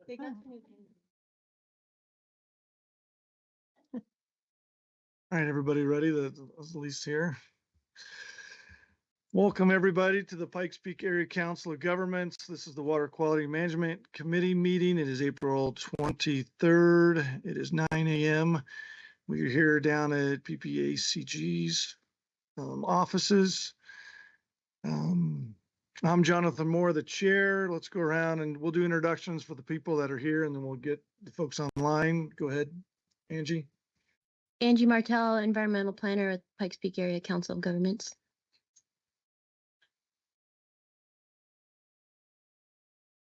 They got All right, everybody ready? That's at least here. Welcome everybody to the Pikes Peak Area Council of Governments. This is the Water Quality Management Committee meeting. It is April 23rd. It is 9 a.m. We're here down at PPACG's offices. I'm Jonathan Moore, the chair. Let's go around and we'll do introductions for the people that are here, and then we'll get the folks online. Go ahead, Angie. Angie Martell, environmental planner at Pikes Peak Area Council of Governments.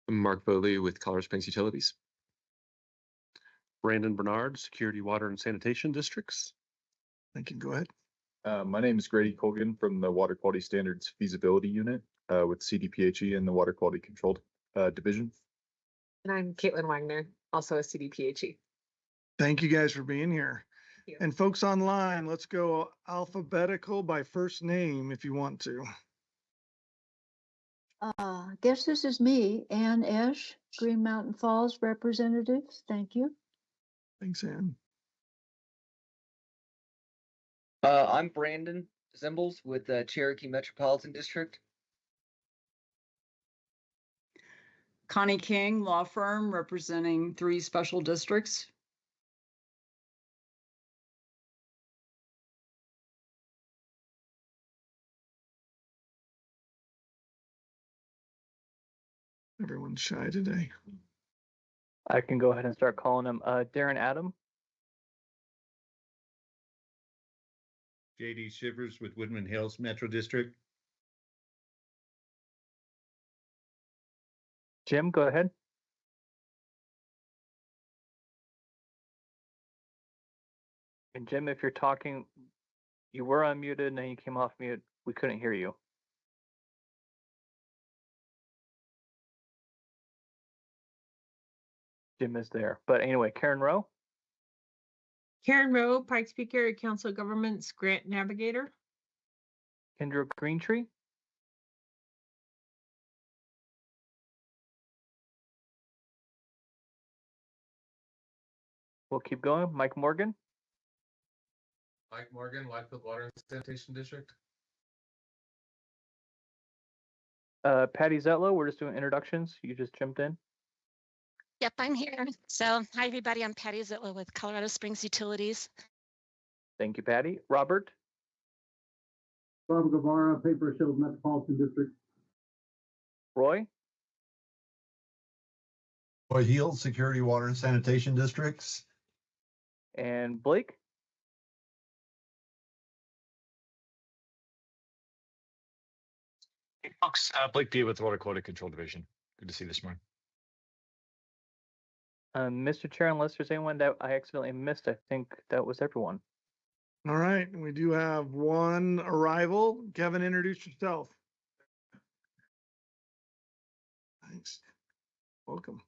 I'm Mark Foley with Colorado Springs Utilities. Brandon Bernard, Security, Water, and Sanitation Districts. Thank you. Go ahead. My name is Grady Colgan from the Water Quality Standards Feasibility Unit with CDPHE and the Water Quality Control Division. And I'm Caitlin Wagner, also a CDPHE. Thank you guys for being here. You. And folks online, let's go alphabetical by first name if you want to. Guess this is me, Ann Esch, Green Mountain Falls representative. Thank you. Thanks, Ann. I'm Brandon Zimbles with the Cherokee Metropolitan District. Connie King, law firm representing 3 special districts. Everyone's shy today. I can go ahead and start calling him Darren Adam. JD Shivers with Woodman Hills Metro District. Jim, go ahead. And Jim, if you're talking, you were unmuted and then you came off mute. We couldn't hear you. Jim is there. But anyway, Karen Rowe. Karen Rowe, Pikes Peak Area Council of Governments Grant Navigator. Kendra Greentree. We'll keep going. Mike Morgan. Mike Morgan, Whitefield Water and Sanitation District. Patty Zetlow, we're just doing introductions. You just jumped in. Yep, I'm here. So, hi everybody, I'm Patty Zitla with Colorado Springs Utilities. Thank you, Patty. Robert. Bob Guevara, Paper Shield Metropolitan District. Roy. Roy Heald, Security, Water, and Sanitation Districts. And Blake. Hey folks, Blake B with the Water Quality Control Division. Good to see you this morning. Mr. Chair, unless there's anyone that I accidentally missed, I think that was everyone. All right, we do have one arrival. Kevin, introduce yourself. Thanks. Welcome.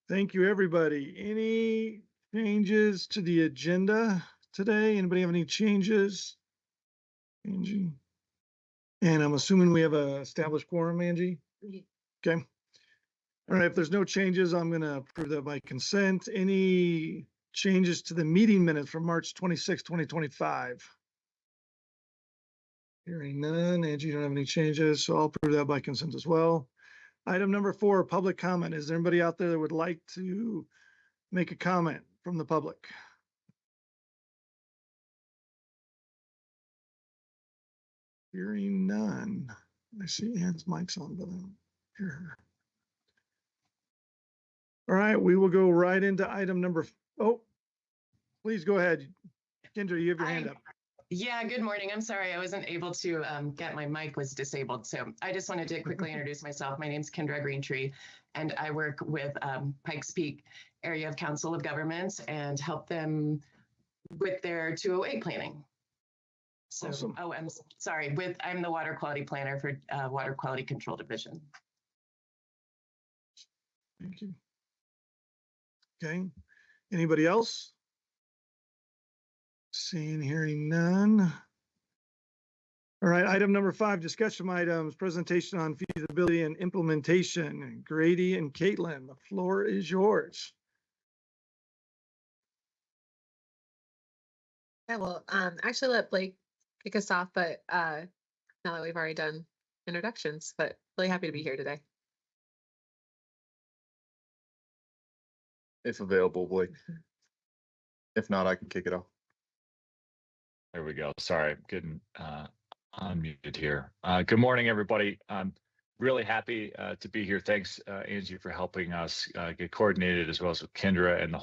Thank you, everybody. Any changes to the agenda today? Anybody have any changes? Angie? And I'm assuming we have a established quorum, Angie? Okay. All right, if there's no changes, I'm going to approve that by consent. Any changes to the meeting minutes from March 26, 2025? Hearing none. Angie, you don't have any changes, so I'll approve that by consent as well. Item number 4, public comment. Is there anybody out there that would like to make a comment from the public? Hearing none. I see Ann's mic's on, but I don't hear her. All right, we will go right into item number. Oh, please go ahead. Kendra, you have your hand up. Yeah, good morning. I'm sorry, I wasn't able to get my mic was disabled. So I just wanted to quickly introduce myself. My name's Kendra Greentree, and I work with Pikes Peak Area of Council of Governments and help them with their 208 planning. So, awesome. Oh, I'm sorry. I'm the water quality planner for Water Quality Control Division. Thank you. Okay. Anybody else? Seeing, hearing none. All right, item number 5, discussion items, presentation on feasibility and implementation. Grady and Caitlin, the floor is yours. Yeah, well, actually let Blake kick us off, but now that we've already done introductions, but really happy to be here today. If available, Blake. If not, I can kick it off. There we go. Sorry, I'm getting unmuted here. Good morning, everybody. I'm really happy to be here. Thanks, Angie, for helping us get coordinated, as well as with Kendra and the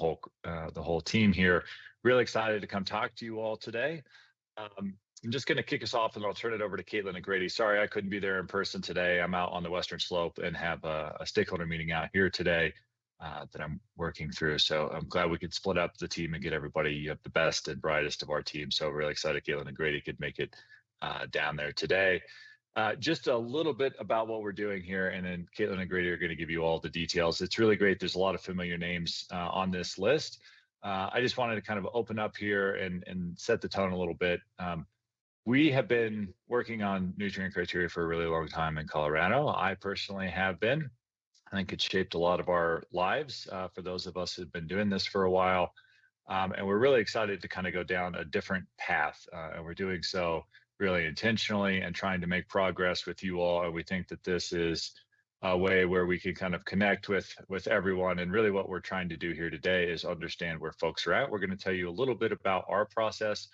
whole team here. Really excited to come talk to you all today. I'm just going to kick us off, and I'll turn it over to Caitlin and Grady. Sorry, I couldn't be there in person today. I'm out on the Western Slope and have a stakeholder meeting out here today that I'm working through. So I'm glad we could split up the team and get everybody the best and brightest of our team. So really excited Caitlin and Grady could make it down there today. Just a little bit about what we're doing here, and then Caitlin and Grady are going to give you all the details. It's really great. There's a lot of familiar names on this list. I just wanted to kind of open up here and set the tone a little bit. We have been working on nutrient criteria for a really long time in Colorado. I personally have been. I think it's shaped a lot of our lives for those of us who've been doing this for a while. And we're really excited to kind of go down a different path. And we're doing so really intentionally and trying to make progress with you all. And we think that this is a way where we can kind of connect with everyone. And really what we're trying to do here today is understand where folks are at. We're going to tell you a little bit about our process,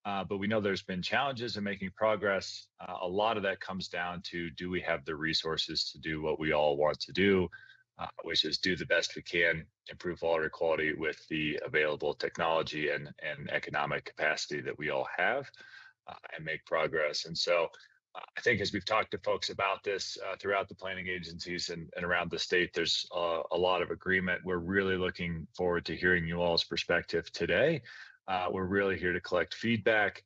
but we know there's been challenges in making progress. A lot of that comes down to, do we have the resources to do what we all want to do, which is do the best we can, improve water quality with the available technology and economic capacity that we all have, and make progress. And so I think as we've talked to folks about this throughout the planning agencies and around the state, there's a lot of agreement. We're really looking forward to hearing you all's perspective today. We're really here to collect feedback.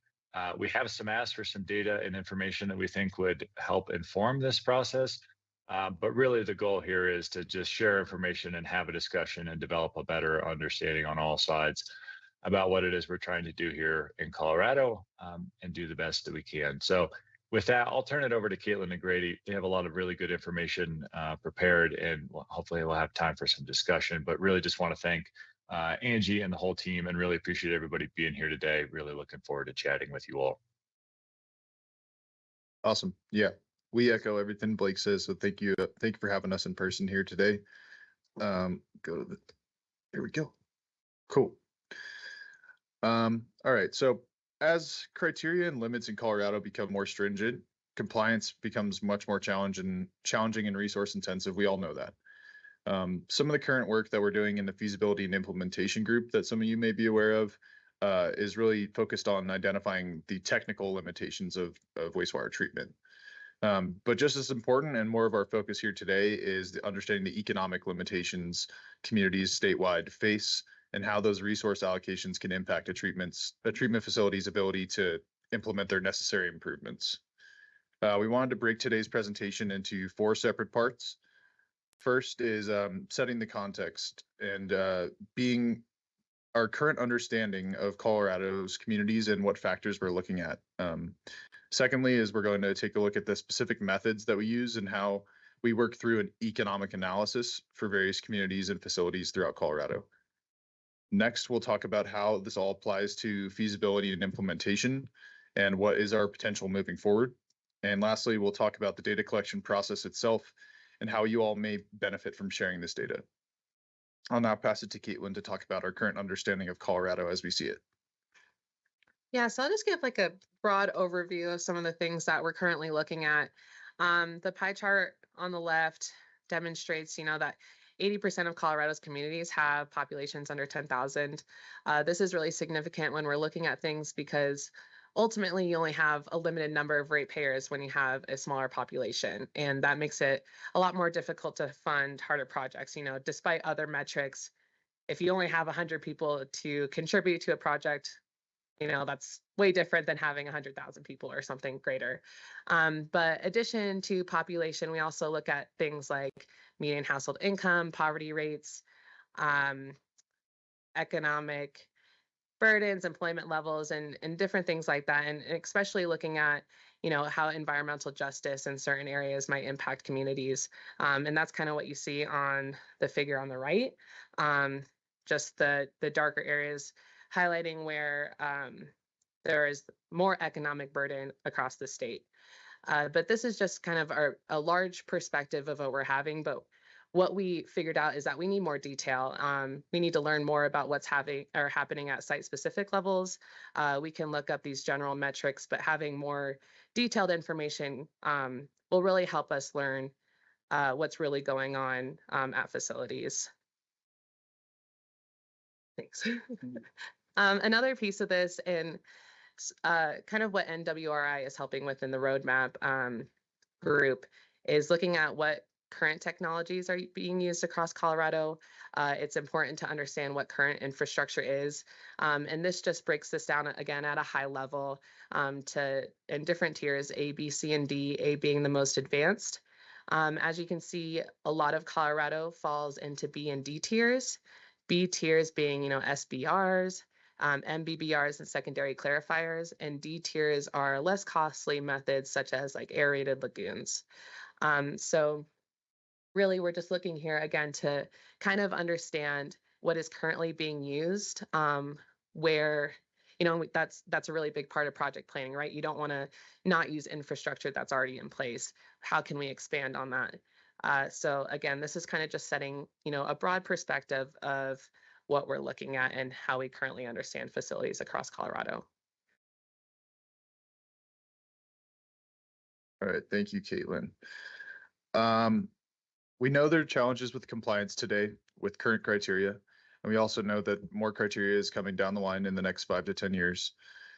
We have some asks for some data and information that we think would help inform this process. But really the goal here is to just share information and have a discussion and develop a better understanding on all sides about what it is we're trying to do here in Colorado, and do the best that we can. So with that, I'll turn it over to Caitlin and Grady. They have a lot of really good information prepared, and hopefully we'll have time for some discussion. But really just want to thank Angie and the whole team, and really appreciate everybody being here today. Really looking forward to chatting with you all. Awesome. Yeah, we echo everything Blake says. So thank you for having us in person here today. There we go. Cool. All right. So as criteria and limits in Colorado become more stringent, compliance becomes much more challenging and resource intensive. We all know that. Some of the current work that we're doing in the feasibility and implementation group that some of you may be aware of is really focused on identifying the technical limitations of wastewater treatment. But just as important and more of our focus here today is understanding the economic limitations communities statewide face, and how those resource allocations can impact a treatment facility's ability to implement their necessary improvements. We wanted to break today's presentation into 4 separate parts. First is setting the context and being our current understanding of Colorado's communities and what factors we're looking at. Secondly is we're going to take a look at the specific methods that we use and how we work through an economic analysis for various communities and facilities throughout Colorado. Next, we'll talk about how this all applies to feasibility and implementation and what is our potential moving forward. And lastly, we'll talk about the data collection process itself and how you all may benefit from sharing this data. I'll now pass it to Caitlin to talk about our current understanding of Colorado as we see it. Yeah, so I'll just give like a broad overview of some of the things that we're currently looking at. The pie chart on the left demonstrates, that 80% of Colorado's communities have populations under 10,000. This is really significant when we're looking at things because ultimately you only have a limited number of ratepayers when you have a smaller population. And that makes it a lot more difficult to fund harder projects. Despite other metrics, if you only have 100 people to contribute to a project, that's way different than having 100,000 people or something greater. But addition to population, we also look at things like median household income, poverty rates, economic burdens, employment levels, and different things like that. And especially looking at, how environmental justice in certain areas might impact communities. And that's kind of what you see on the figure on the right. Just the darker areas highlighting where there is more economic burden across the state. But this is just kind of a large perspective of what we're having. But what we figured out is that we need more detail. We need to learn more about what's happening at site-specific levels. We can look up these general metrics, but having more detailed information will really help us learn what's really going on at facilities. Thanks. Another piece of this, and kind of what NWRI is helping with in the roadmap group, is looking at what current technologies are being used across Colorado. It's important to understand what current infrastructure is. And this just breaks this down again at a high level in different tiers, A, B, C, and D, A being the most advanced. As you can see, a lot of Colorado falls into B and D tiers. B tiers being, SBRs, MBBRs and secondary clarifiers, and D tiers are less costly methods such as like aerated lagoons. So really, we're just looking here again to kind of understand what is currently being used, where, that's a really big part of project planning, right? You don't want to not use infrastructure that's already in place. How can we expand on that? So again, this is kind of just setting, a broad perspective of what we're looking at and how we currently understand facilities across Colorado. All right, thank you, Caitlin. We know there are challenges with compliance today with current criteria, and we also know that more criteria is coming down the line in the next 5 to 10 years.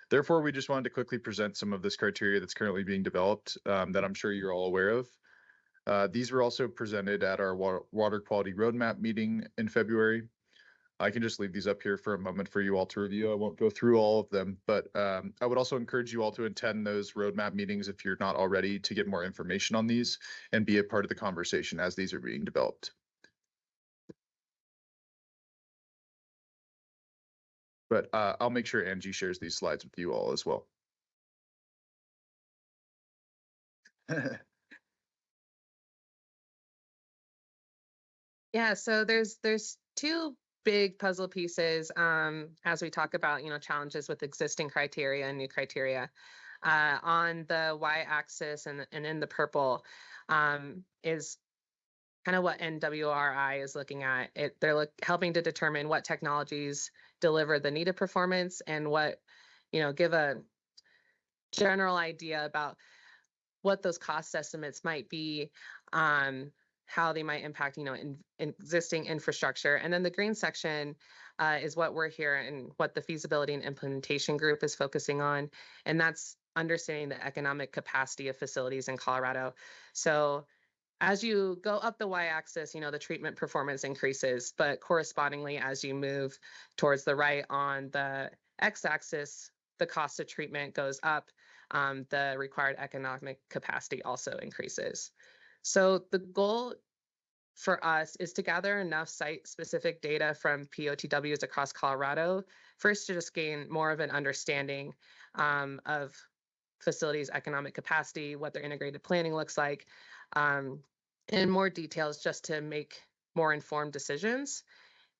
Therefore, we just wanted to quickly present some of this criteria that's currently being developed that I'm sure you're all aware of. These were also presented at our water quality roadmap meeting in February. I can just leave these up here for a moment for you all to review. I won't go through all of them, but I would also encourage you all to attend those roadmap meetings if you're not already, to get more information on these and be a part of the conversation as these are being developed. But I'll make sure Angie shares these slides with you all as well. Yeah, so there's two big puzzle pieces as we talk about, challenges with existing criteria and new criteria. On the y-axis and in the purple is kind of what NWRI is looking at. They're helping to determine what technologies deliver the needed performance and what, give a general idea about what those cost estimates might be, how they might impact, in existing infrastructure. And then the green section is what we're here and what the feasibility and implementation group is focusing on. And that's understanding the economic capacity of facilities in Colorado. So as you go up the y-axis, the treatment performance increases, but correspondingly, as you move towards the right on the x-axis, the cost of treatment goes up. The required economic capacity also increases. So the goal for us is to gather enough site-specific data from POTWs across Colorado, first to just gain more of an understanding of facilities' economic capacity, what their integrated planning looks like, and more details just to make more informed decisions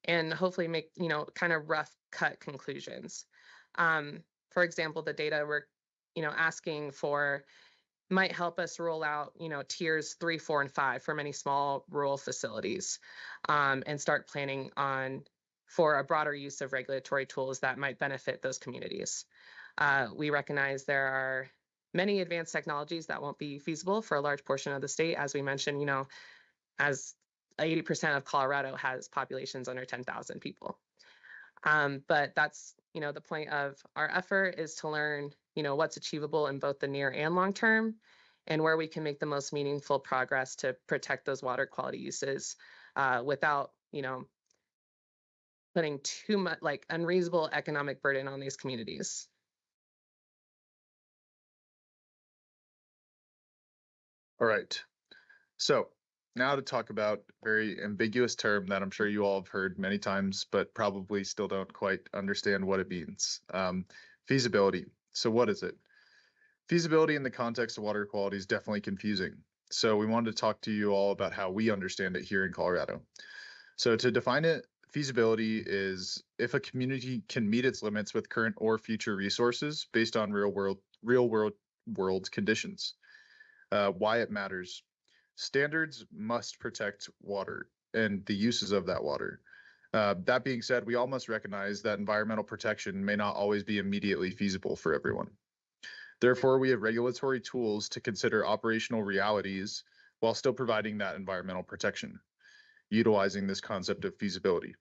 and hopefully make, kind of rough cut conclusions. For example, the data we're, asking for might help us roll out, tiers 3, 4, and 5 for many small rural facilities and start planning for a broader use of regulatory tools that might benefit those communities. We recognize there are many advanced technologies that won't be feasible for a large portion of the state. As we mentioned, as 80% of Colorado has populations under 10,000 people. But that's, the point of our effort is to learn, what's achievable in both the near and long term and where we can make the most meaningful progress to protect those water quality uses without, putting too much unreasonable economic burden on these communities. All right. So now to talk about a very ambiguous term that I'm sure you all have heard many times, but probably still don't quite understand what it means. Feasibility. So what is it? Feasibility in the context of water quality is definitely confusing. So we wanted to talk to you all about how we understand it here in Colorado. So to define it, feasibility is if a community can meet its limits with current or future resources based on real world conditions. Why it matters. Standards must protect water and the uses of that water. That being said, we all must recognize that environmental protection may not always be immediately feasible for everyone. Therefore, we have regulatory tools to consider operational realities while still providing that environmental protection, utilizing this concept of feasibility.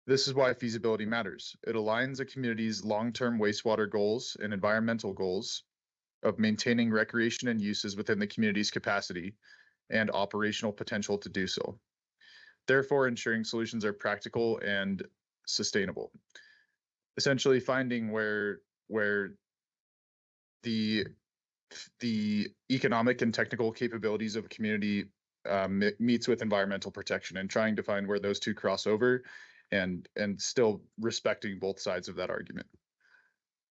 This is why feasibility matters. It aligns a community's long-term wastewater goals and environmental goals of maintaining recreation and uses within the community's capacity and operational potential to do so. Therefore, ensuring solutions are practical and sustainable. Essentially finding where the economic and technical capabilities of a community meets with environmental protection, and trying to find where those two cross over and still respecting both sides of that argument.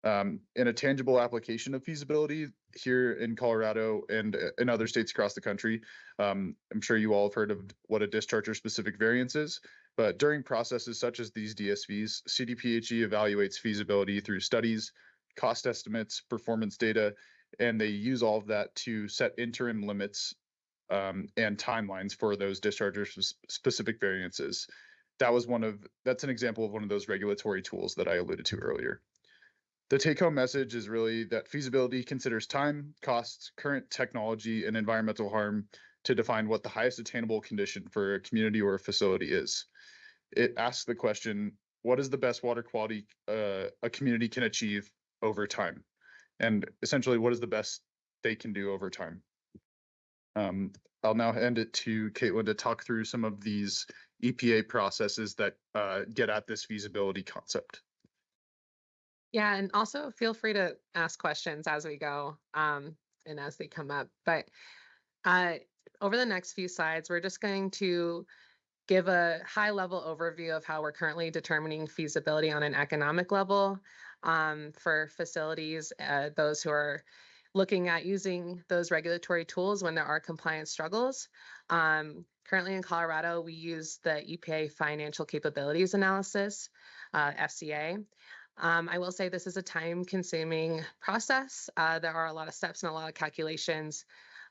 In a tangible application of feasibility here in Colorado and in other states across the country, I'm sure you all have heard of what a discharger specific variance is, but during processes such as these DSVs, CDPHE evaluates feasibility through studies, cost estimates, performance data, and they use all of that to set interim limits and timelines for those discharger specific variances. That's an example of one of those regulatory tools that I alluded to earlier. The take-home message is really that feasibility considers time, costs, current technology, and environmental harm to define what the highest attainable condition for a community or a facility is. It asks the question, what is the best water quality a community can achieve over time? And essentially, what is the best they can do over time? I'll now hand it to Caitlin to talk through some of these EPA processes that get at this feasibility concept. Yeah, and also feel free to ask questions as we go and as they come up. But over the next few slides, we're just going to give a high-level overview of how we're currently determining feasibility on an economic level for facilities, those who are looking at using those regulatory tools when there are compliance struggles. Currently in Colorado, we use the EPA Financial Capabilities Analysis, FCA. I will say this is a time-consuming process. There are a lot of steps and a lot of calculations,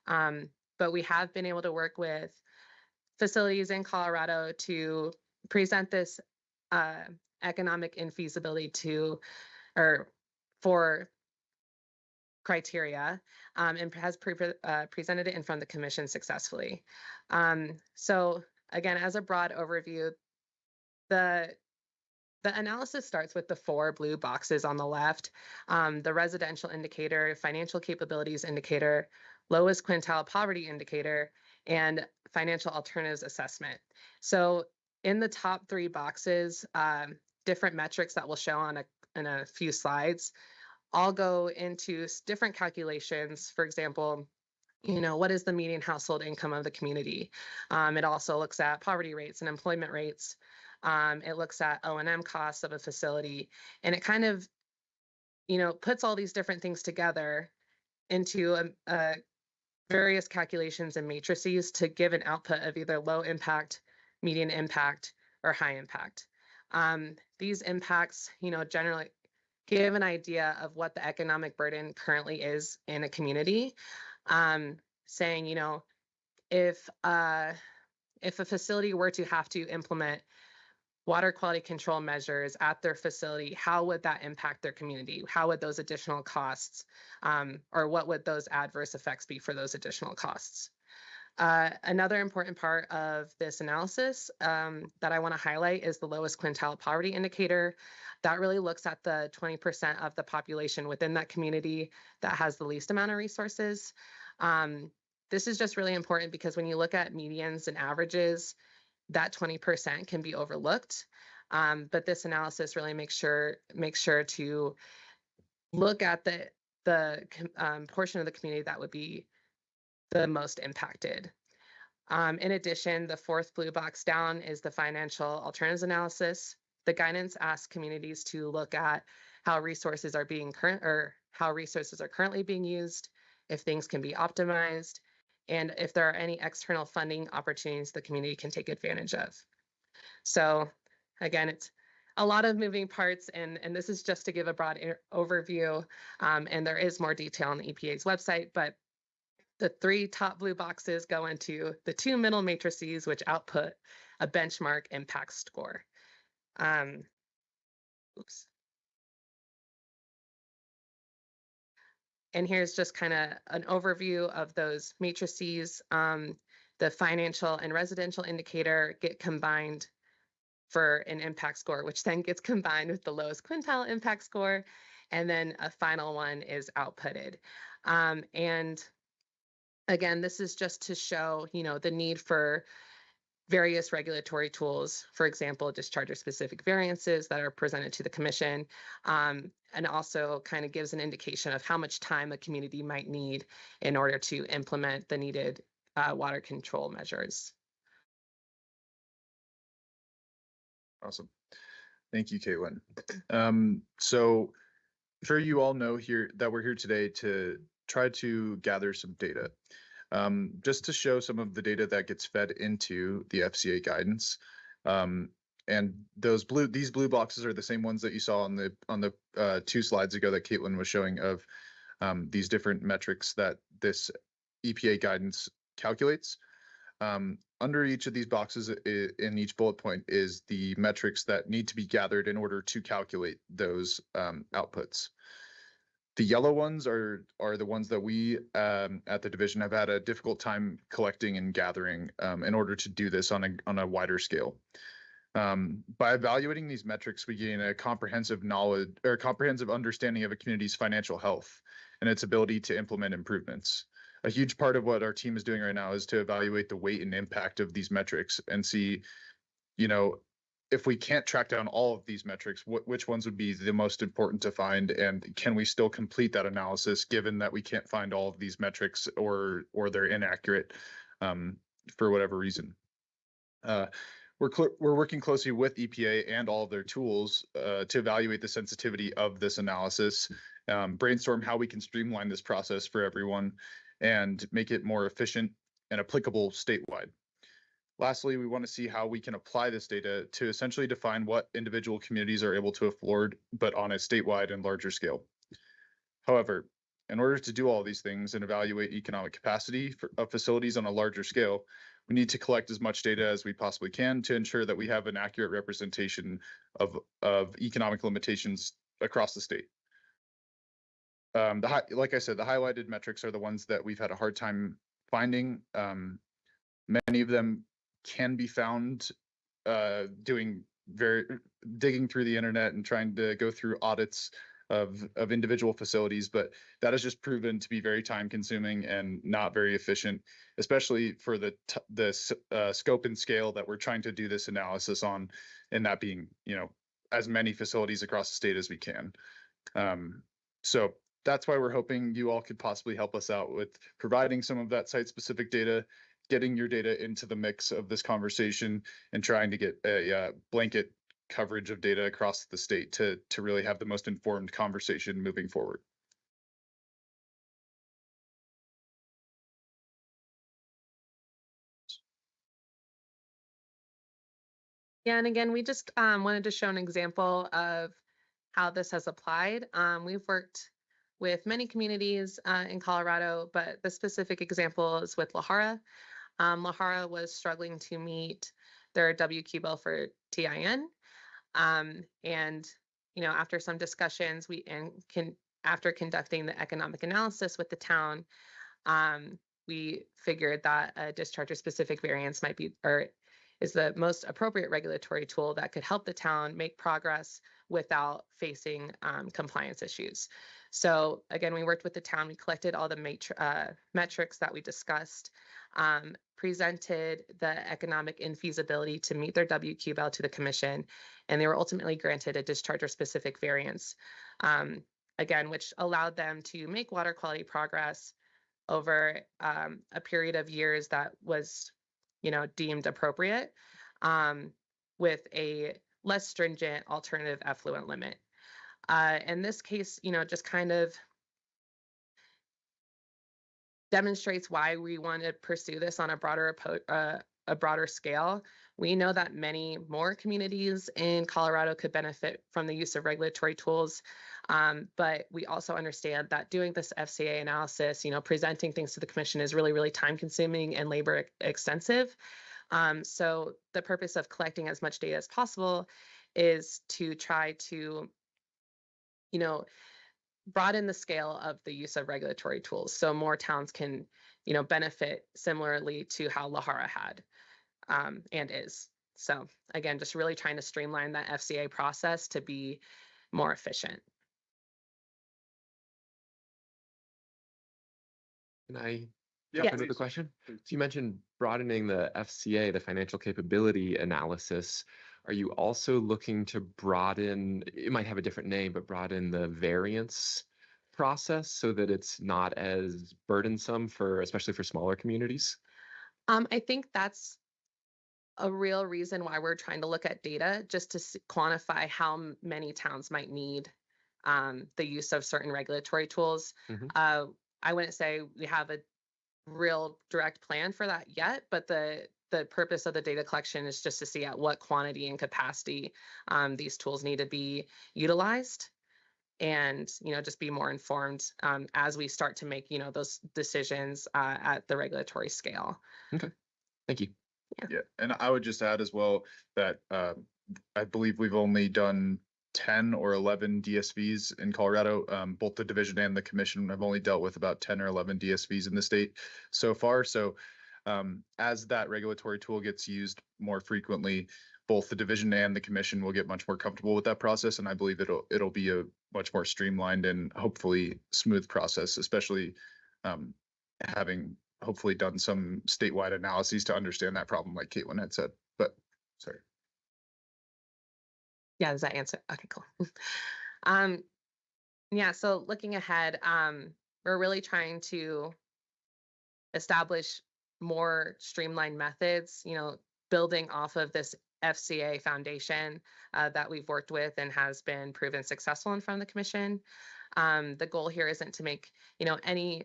but we have been able to work with facilities in Colorado to present this economic infeasibility for criteria and has presented it in front of the commission successfully. So again, as a broad overview, the analysis starts with the 4 blue boxes on the left, the residential indicator, financial capabilities indicator, lowest quintile poverty indicator, and financial alternatives assessment. So in the top 3 boxes, different metrics that we'll show in a few slides all go into different calculations. For example, what is the median household income of the community? It also looks at poverty rates and employment rates. It looks at O&M costs of a facility, and it kind of, puts all these different things together into various calculations and matrices to give an output of either low impact, median impact, or high impact. These impacts, generally give an idea of what the economic burden currently is in a community, saying, if a facility were to have to implement water quality control measures at their facility, how would that impact their community? How would those additional costs, or what would those adverse effects be for those additional costs? Another important part of this analysis that I want to highlight is the lowest quintile poverty indicator. That really looks at the 20% of the population within that community that has the least amount of resources. This is just really important because when you look at medians and averages, that 20% can be overlooked. But this analysis really makes sure to look at the portion of the community that would be the most impacted. In addition, the 4th blue box down is the financial alternatives analysis. The guidance asks communities to look at how resources are being how resources are currently being used, if things can be optimized, and if there are any external funding opportunities the community can take advantage of. So again, it's a lot of moving parts, and this is just to give a broad overview, and there is more detail on the EPA's website, but the 3 top blue boxes go into the 2 middle matrices, which output a benchmark impact score. Oops. And here's just kind of an overview of those matrices. The financial and residential indicator get combined for an impact score, which then gets combined with the lowest quintile impact score. And then a final one is outputted. And again, this is just to show, the need for various regulatory tools, for example, discharger specific variances that are presented to the commission, and also kind of gives an indication of how much time a community might need in order to implement the needed water control measures. Awesome. Thank you, Caitlin. So I'm sure you all know here that we're here today to try to gather some data. Just to show some of the data that gets fed into the FCA guidance. And these blue boxes are the same ones that you saw on the 2 slides ago that Caitlin was showing of these different metrics that this EPA guidance calculates. Under each of these boxes in each bullet point is the metrics that need to be gathered in order to calculate those outputs. The yellow ones are the ones that we at the division have had a difficult time collecting and gathering in order to do this on a wider scale. By evaluating these metrics, we gain a comprehensive knowledge or comprehensive understanding of a community's financial health and its ability to implement improvements. A huge part of what our team is doing right now is to evaluate the weight and impact of these metrics and see, if we can't track down all of these metrics, which ones would be the most important to find, and can we still complete that analysis given that we can't find all of these metrics or they're inaccurate for whatever reason. We're working closely with EPA and all of their tools to evaluate the sensitivity of this analysis, brainstorm how we can streamline this process for everyone and make it more efficient and applicable statewide. Lastly, we want to see how we can apply this data to essentially define what individual communities are able to afford, but on a statewide and larger scale. However, in order to do all these things and evaluate economic capacity of facilities on a larger scale, we need to collect as much data as we possibly can to ensure that we have an accurate representation of economic limitations across the state. Like I said, the highlighted metrics are the ones that we've had a hard time finding. Many of them can be found digging through the internet and trying to go through audits of individual facilities, but that has just proven to be very time consuming and not very efficient, especially for the scope and scale that we're trying to do this analysis on, and that being, as many facilities across the state as we can. So that's why we're hoping you all could possibly help us out with providing some of that site-specific data, getting your data into the mix of this conversation, and trying to get a blanket coverage of data across the state to really have the most informed conversation moving forward. Yeah, and again, we just wanted to show an example of how this has applied. We've worked with many communities in Colorado, but the specific example is with Lahara. Lahara was struggling to meet their WQ bill for TIN. And, after some discussions, after conducting the economic analysis with the town, we figured that a discharger specific variance might be, or is the most appropriate regulatory tool that could help the town make progress without facing compliance issues. So again, we worked with the town, we collected all the metrics that we discussed, presented the economic infeasibility to meet their WQ bill to the commission, and they were ultimately granted a discharger specific variance, again, which allowed them to make water quality progress over a period of years that was, deemed appropriate, with a less stringent alternative effluent limit. In this case, just kind of demonstrates why we want to pursue this on a broader scale. We know that many more communities in Colorado could benefit from the use of regulatory tools. But we also understand that doing this FCA analysis, presenting things to the commission is really, really time consuming and labor extensive. So the purpose of collecting as much data as possible is to try to, broaden the scale of the use of regulatory tools so more towns can, benefit similarly to how Lahara had and is. So again, just really trying to streamline that FCA process to be more efficient. Can I Yes. jump into the question? So you mentioned broadening the FCA, the financial capability analysis. Are you also looking to broaden, it might have a different name, but broaden the variance process so that it's not as burdensome especially for smaller communities? I think that's a real reason why we're trying to look at data, just to quantify how many towns might need the use of certain regulatory tools. I wouldn't say we have a real direct plan for that yet, but the purpose of the data collection is just to see at what quantity and capacity these tools need to be utilized, and just be more informed as we start to make those decisions at the regulatory scale. Okay, thank you. Yeah, and I would just add as well that I believe we've only done 10 or 11 DSVs in Colorado. Both the division and the commission have only dealt with about 10 or 11 DSVs in the state so far. So as that regulatory tool gets used more frequently, both the division and the commission will get much more comfortable with that process. And I believe it'll be a much more streamlined and hopefully smooth process, especially having hopefully done some statewide analyses to understand that problem, like Caitlin had said. But sorry. Yeah, does that answer? Okay, cool. Yeah, so looking ahead, we're really trying to establish more streamlined methods, building off of this FCA foundation that we've worked with and has been proven successful in front of the commission. The goal here isn't to make, any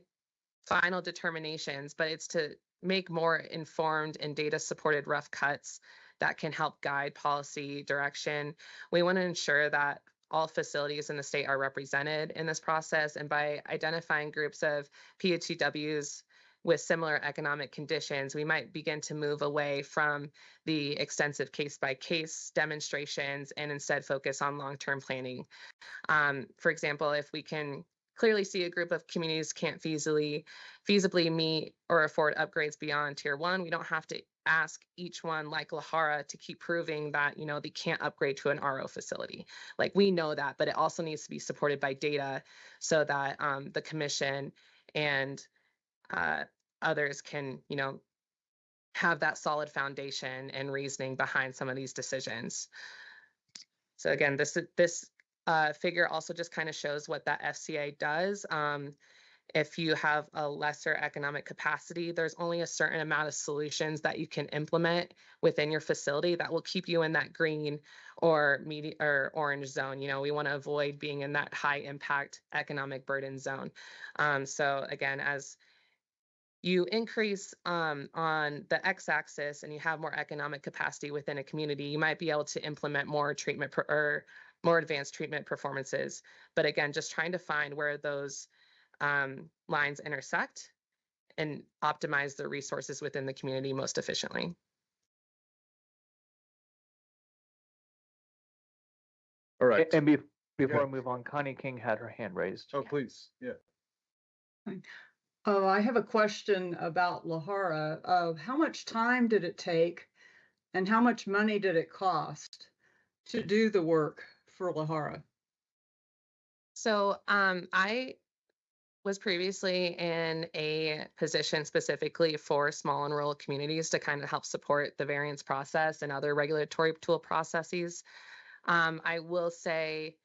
final determinations, but it's to make more informed and data supported rough cuts that can help guide policy direction. We want to ensure that all facilities in the state are represented in this process, and by identifying groups of PHCWs with similar economic conditions, we might begin to move away from the extensive case-by-case demonstrations and instead focus on long-term planning. For example, if we can clearly see a group of communities can't feasibly meet or afford upgrades beyond tier 1, we don't have to ask each one, like Lahara, to keep proving that they can't upgrade to an RO facility. Like, we know that, but it also needs to be supported by data so that the commission and others can have that solid foundation and reasoning behind some of these decisions. So again, this figure also just kind of shows what that FCA does. If you have a lesser economic capacity, there's only a certain amount of solutions that you can implement within your facility that will keep you in that green or medium or orange zone. We want to avoid being in that high impact economic burden zone. So again, as you increase on the x-axis and you have more economic capacity within a community, you might be able to implement more treatment or more advanced treatment performances. But again, just trying to find where those lines intersect and optimize the resources within the community most efficiently. All right. And before I move on, Connie King had her hand raised. Oh, please. Yeah. I have a question about Lahara. How much time did it take and how much money did it cost to do the work for Lahara? So I was previously in a position specifically for small and rural communities to kind of help support the variance process and other regulatory tool processes. I will say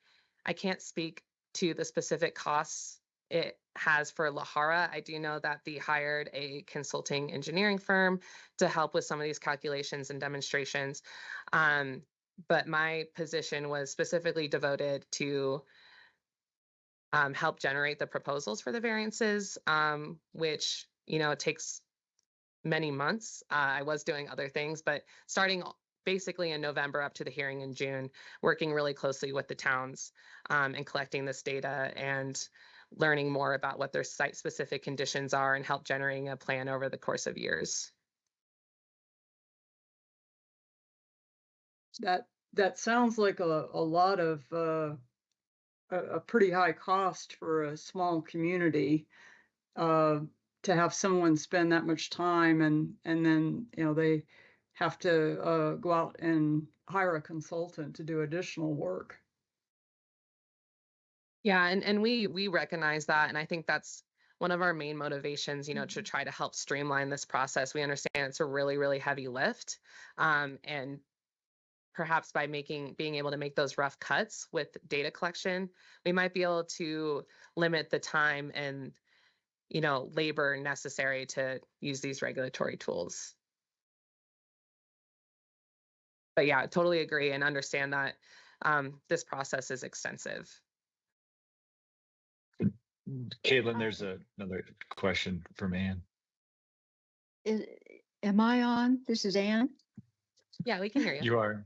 I can't speak to the specific costs it has for Lahara. I do know that they hired a consulting engineering firm to help with some of these calculations and demonstrations. But my position was specifically devoted to help generate the proposals for the variances, which, takes many months. I was doing other things, but starting basically in November up to the hearing in June, working really closely with the towns and collecting this data and learning more about what their site-specific conditions are and help generating a plan over the course of years. That sounds like a lot of a pretty high cost for a small community to have someone spend that much time and then they have to go out and hire a consultant to do additional work. Yeah, and we recognize that, and I think that's one of our main motivations, to try to help streamline this process. We understand it's a really, really heavy lift, and perhaps by being able to make those rough cuts with data collection, we might be able to limit the time and labor necessary to use these regulatory tools. But yeah, I totally agree and understand that this process is extensive. Caitlin, there's another question from Ann. Am I on? This is Ann. Yeah, we can hear you. You are.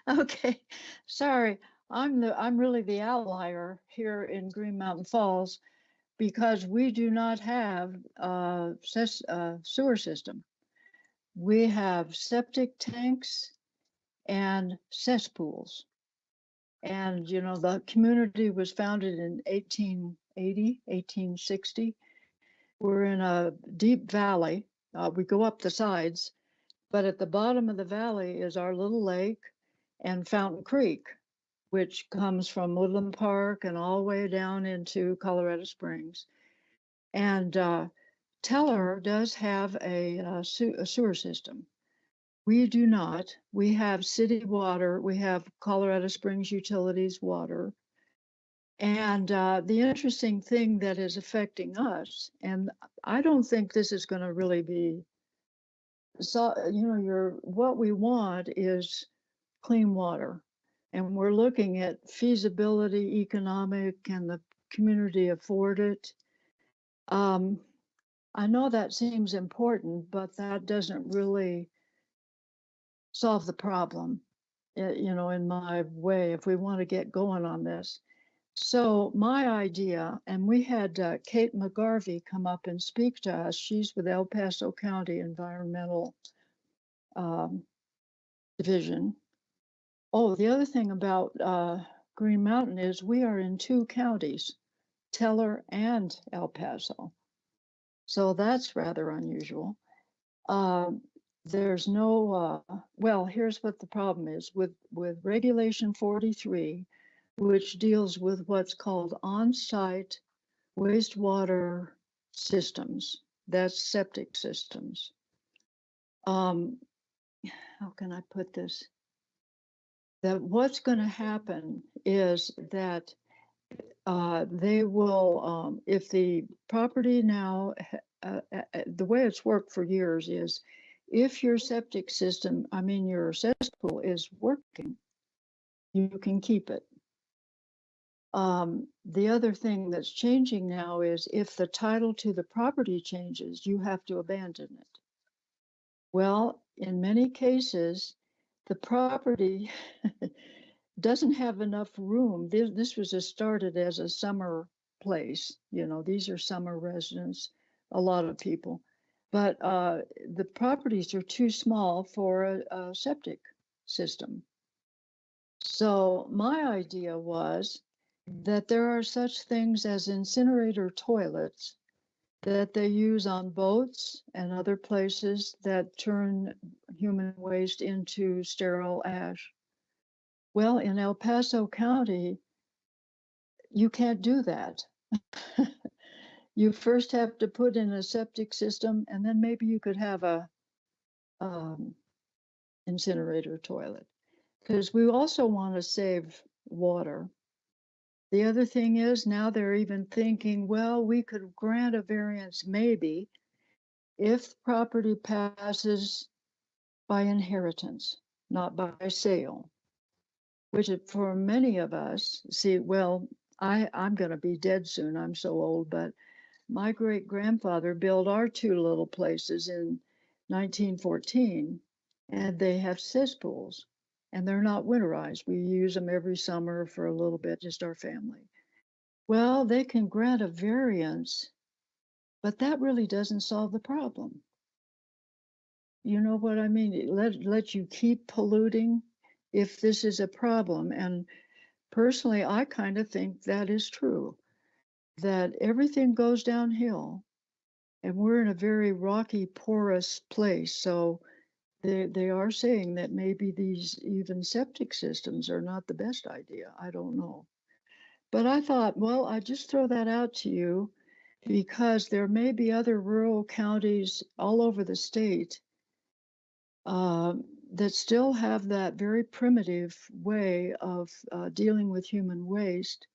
Okay, sorry. I'm really the outlier here in Green Mountain Falls because we do not have a sewer system. We have septic tanks and cesspools. And, the community was founded in 1880, 1860. We're in a deep valley. We go up the sides, but at the bottom of the valley is our little lake and Fountain Creek, which comes from Woodland Park and all the way down into Colorado Springs. And Teller does have a sewer system. We do not. We have city water. We have Colorado Springs Utilities water. And the interesting thing that is affecting us, and I don't think this is going to really be, so, what we want is clean water. And we're looking at feasibility, economic, and the community afford it. I know that seems important, but that doesn't really solve the problem, in my way, if we want to get going on this. So my idea, and we had Kate McGarvey come up and speak to us. She's with El Paso County Environmental Division. Oh, the other thing about Green Mountain is we are in 2 counties, Teller and El Paso. So that's rather unusual. There's no, well, here's what the problem is with Regulation 43, which deals with what's called on-site wastewater systems. That's septic systems. How can I put this? That what's going to happen is that they will, if the property now, the way it's worked for years is, if your septic system, your cesspool is working, you can keep it. The other thing that's changing now is if the title to the property changes, you have to abandon it. Well, in many cases, the property doesn't have enough room. This was started as a summer place. These are summer residents, a lot of people. But the properties are too small for a septic system. So my idea was that there are such things as incinerator toilets that they use on boats and other places that turn human waste into sterile ash. Well, in El Paso County, you can't do that. You first have to put in a septic system, and then maybe you could have a incinerator toilet, because we also want to save water. The other thing is now they're even thinking, well, we could grant a variance maybe if property passes by inheritance, not by sale, which for many of us, see, well, I'm going to be dead soon. I'm so old, but my great grandfather built our two little places in 1914, and they have cesspools, and they're not winterized. We use them every summer for a little bit, just our family. Well, they can grant a variance, but that really doesn't solve the problem. You know what I mean? Let you keep polluting if this is a problem. And personally, I kind of think that is true, that everything goes downhill, and we're in a very rocky, porous place. So they are saying that maybe these even septic systems are not the best idea. I don't know. But I thought, well, I just throw that out to you because there may be other rural counties all over the state that still have that very primitive way of dealing with human waste.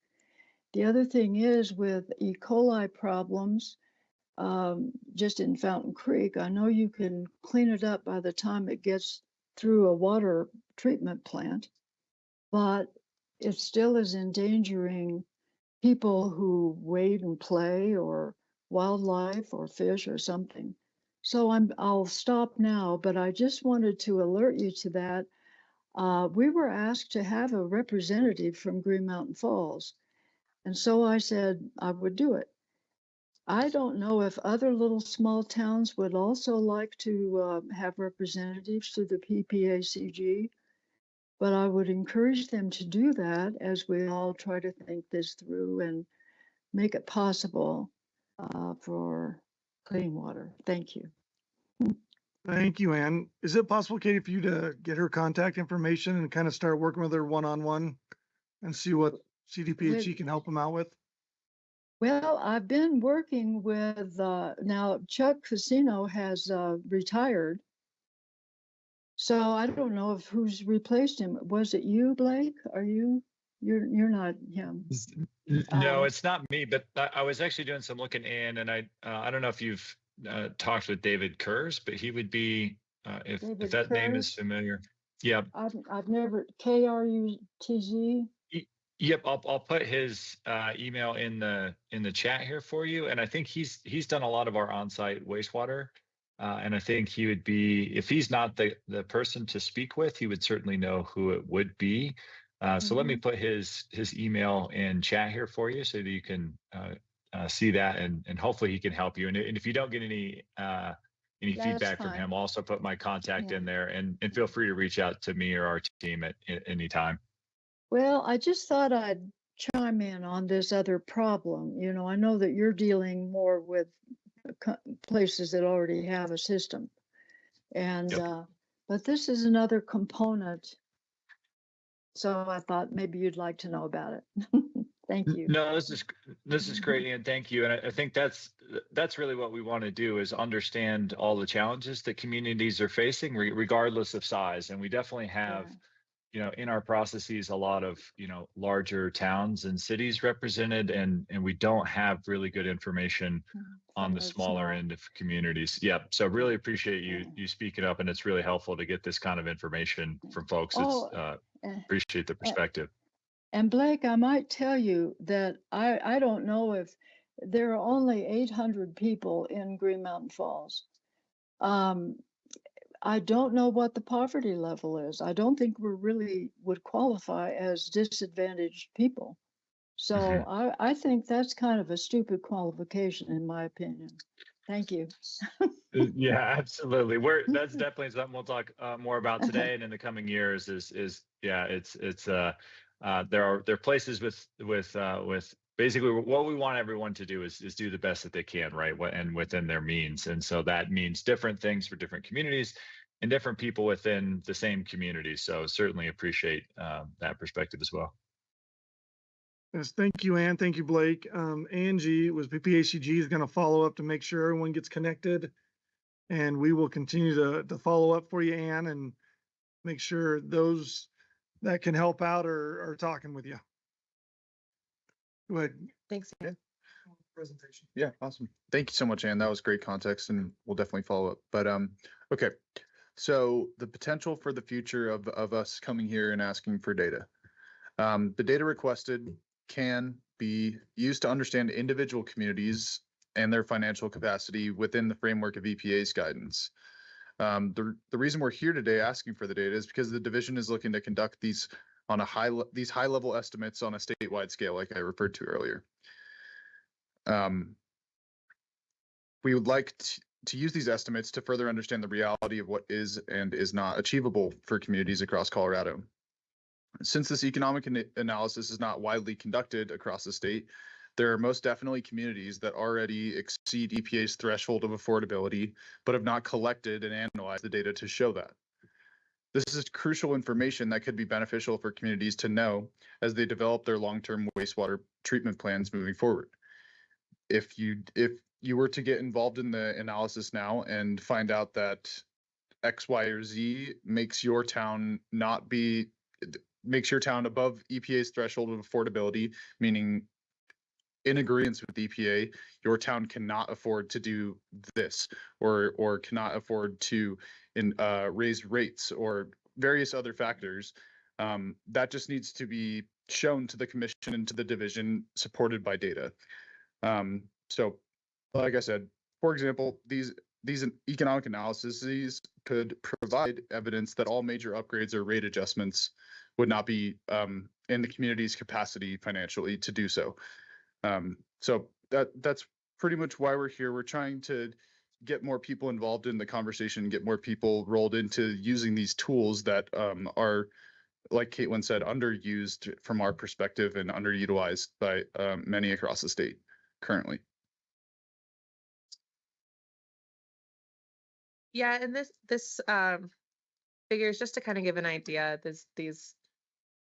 The other thing is with E. coli problems, just in Fountain Creek, I know you can clean it up by the time it gets through a water treatment plant, but it still is endangering people who wade and play, or wildlife or fish or something. So I'll stop now, but I just wanted to alert you to that. We were asked to have a representative from Green Mountain Falls, and so I said I would do it. I don't know if other little small towns would also like to have representatives through the PPACG, but I would encourage them to do that as we all try to think this through and make it possible for clean water. Thank you. Thank you, Ann. Is it possible, Katie, for you to get her contact information and kind of start working with her one-on-one and see what CDPHE can help them out with? Well, I've been working with, now Chuck Casino has retired. So I don't know if who's replaced him. Was it you, Blake? You're not him. No, it's not me, but I was actually doing some looking in, and I don't know if you've talked with David Kurz, but he would be if David that name Kurz? is familiar. Yeah. I've never, KRUTZ? Yep, I'll put his email in the chat here for you, and I think he's done a lot of our on-site wastewater, and I think he would be, if he's not the person to speak with, he would certainly know who it would be. So let me put his email in chat here for you so that you can see that, and hopefully he can help you. And if you don't get any feedback from him, I'll also put my contact in there, and feel free to reach out to me or our team at any time. Well, I just thought I'd chime in on this other problem. You know, I know that you're dealing more with places that already have a system. And, but this is another component. So I thought maybe you'd like to know about it. Thank you. No, this is great, and thank you. And I think that's really what we want to do, is understand all the challenges that communities are facing, regardless of size. And we definitely have, in our processes, a lot of, larger towns and cities represented, and we don't have really good information on the smaller end of communities. Yep. So really appreciate you speaking up, and it's really helpful to get this kind of information from folks. Appreciate the perspective. And Blake, I might tell you that I don't know if there are only 800 people in Green Mountain Falls. I don't know what the poverty level is. I don't think we really would qualify as disadvantaged people. So I think that's kind of a stupid qualification, in my opinion. Thank you. Yeah, absolutely. That's definitely something we'll talk more about today and in the coming years. There are places with basically what we want everyone to do is do the best that they can, right? And within their means. And so that means different things for different communities and different people within the same community. So certainly appreciate that perspective as well. Yes, thank you, Ann. Thank you, Blake. Angie with PPACG is going to follow up to make sure everyone gets connected. And we will continue to follow up for you, Ann, and make sure those that can help out are talking with you. Go ahead. Thanks. Presentation. Yeah, awesome. Thank you so much, Ann. That was great context, and we'll definitely follow up. But okay, so the potential for the future of us coming here and asking for data. The data requested can be used to understand individual communities and their financial capacity within the framework of EPA's guidance. The reason we're here today asking for the data is because the division is looking to conduct these on a these high level estimates on a statewide scale, like I referred to earlier. We would like to use these estimates to further understand the reality of what is and is not achievable for communities across Colorado. Since this economic analysis is not widely conducted across the state, there are most definitely communities that already exceed EPA's threshold of affordability, but have not collected and analyzed the data to show that. This is crucial information that could be beneficial for communities to know as they develop their long-term wastewater treatment plans moving forward. If you were to get involved in the analysis now and find out that X, Y, or Z makes your town above EPA's threshold of affordability, meaning in agreement with EPA, your town cannot afford to do this, or cannot afford to raise rates, or various other factors. That just needs to be shown to the commission and to the division, supported by data. So, like I said, for example, these economic analyses could provide evidence that all major upgrades or rate adjustments would not be in the community's capacity financially to do so. So that's pretty much why we're here. We're trying to get more people involved in the conversation, get more people rolled into using these tools that are, like Caitlin said, underused from our perspective and underutilized by many across the state currently. Yeah, and this figures, just to kind of give an idea, these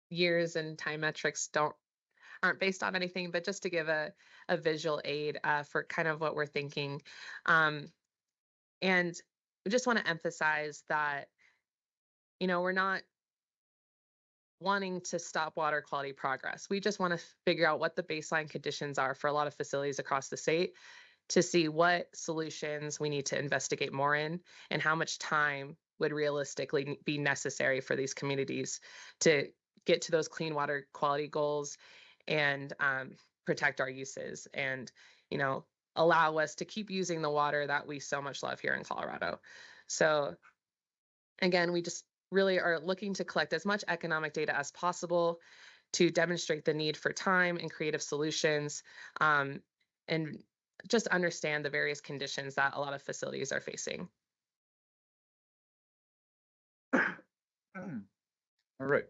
years and time metrics aren't based on anything, but just to give a visual aid for kind of what we're thinking. And we just want to emphasize that, we're not wanting to stop water quality progress. We just want to figure out what the baseline conditions are for a lot of facilities across the state, to see what solutions we need to investigate more in, and how much time would realistically be necessary for these communities to get to those clean water quality goals, and protect our uses, and allow us to keep using the water that we so much love here in Colorado. So again, we just really are looking to collect as much economic data as possible to demonstrate the need for time and creative solutions, and just understand the various conditions that a lot of facilities are facing. All right.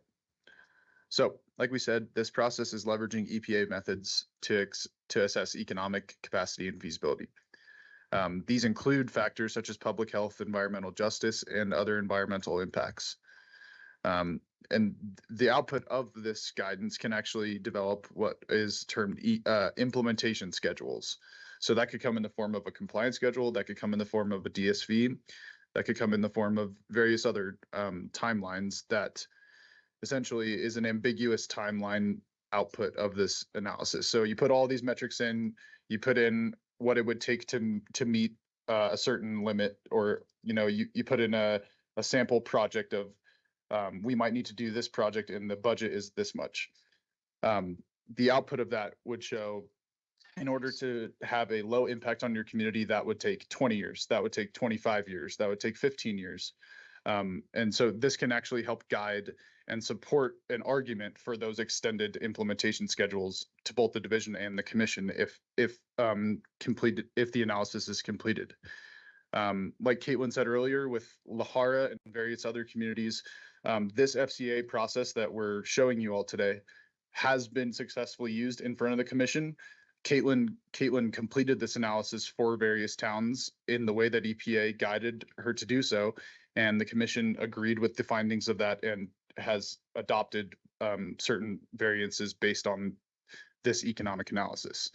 So, like we said, this process is leveraging EPA methods to assess economic capacity and feasibility. These include factors such as public health, environmental justice, and other environmental impacts. And the output of this guidance can actually develop what is termed implementation schedules. So that could come in the form of a compliance schedule, that could come in the form of a DSV, that could come in the form of various other timelines that essentially is an ambiguous timeline output of this analysis. So you put all these metrics in, you put in what it would take to meet a certain limit, or you put in a sample project of we might need to do this project and the budget is this much. The output of that would show, in order to have a low impact on your community, that would take 20 years, that would take 25 years, that would take 15 years. And so this can actually help guide and support an argument for those extended implementation schedules to both the division and the commission if the analysis is completed. Like Caitlin said earlier, with Lahara and various other communities, this FCA process that we're showing you all today has been successfully used in front of the commission. Caitlin completed this analysis for various towns in the way that EPA guided her to do so, and the commission agreed with the findings of that and has adopted certain variances based on this economic analysis.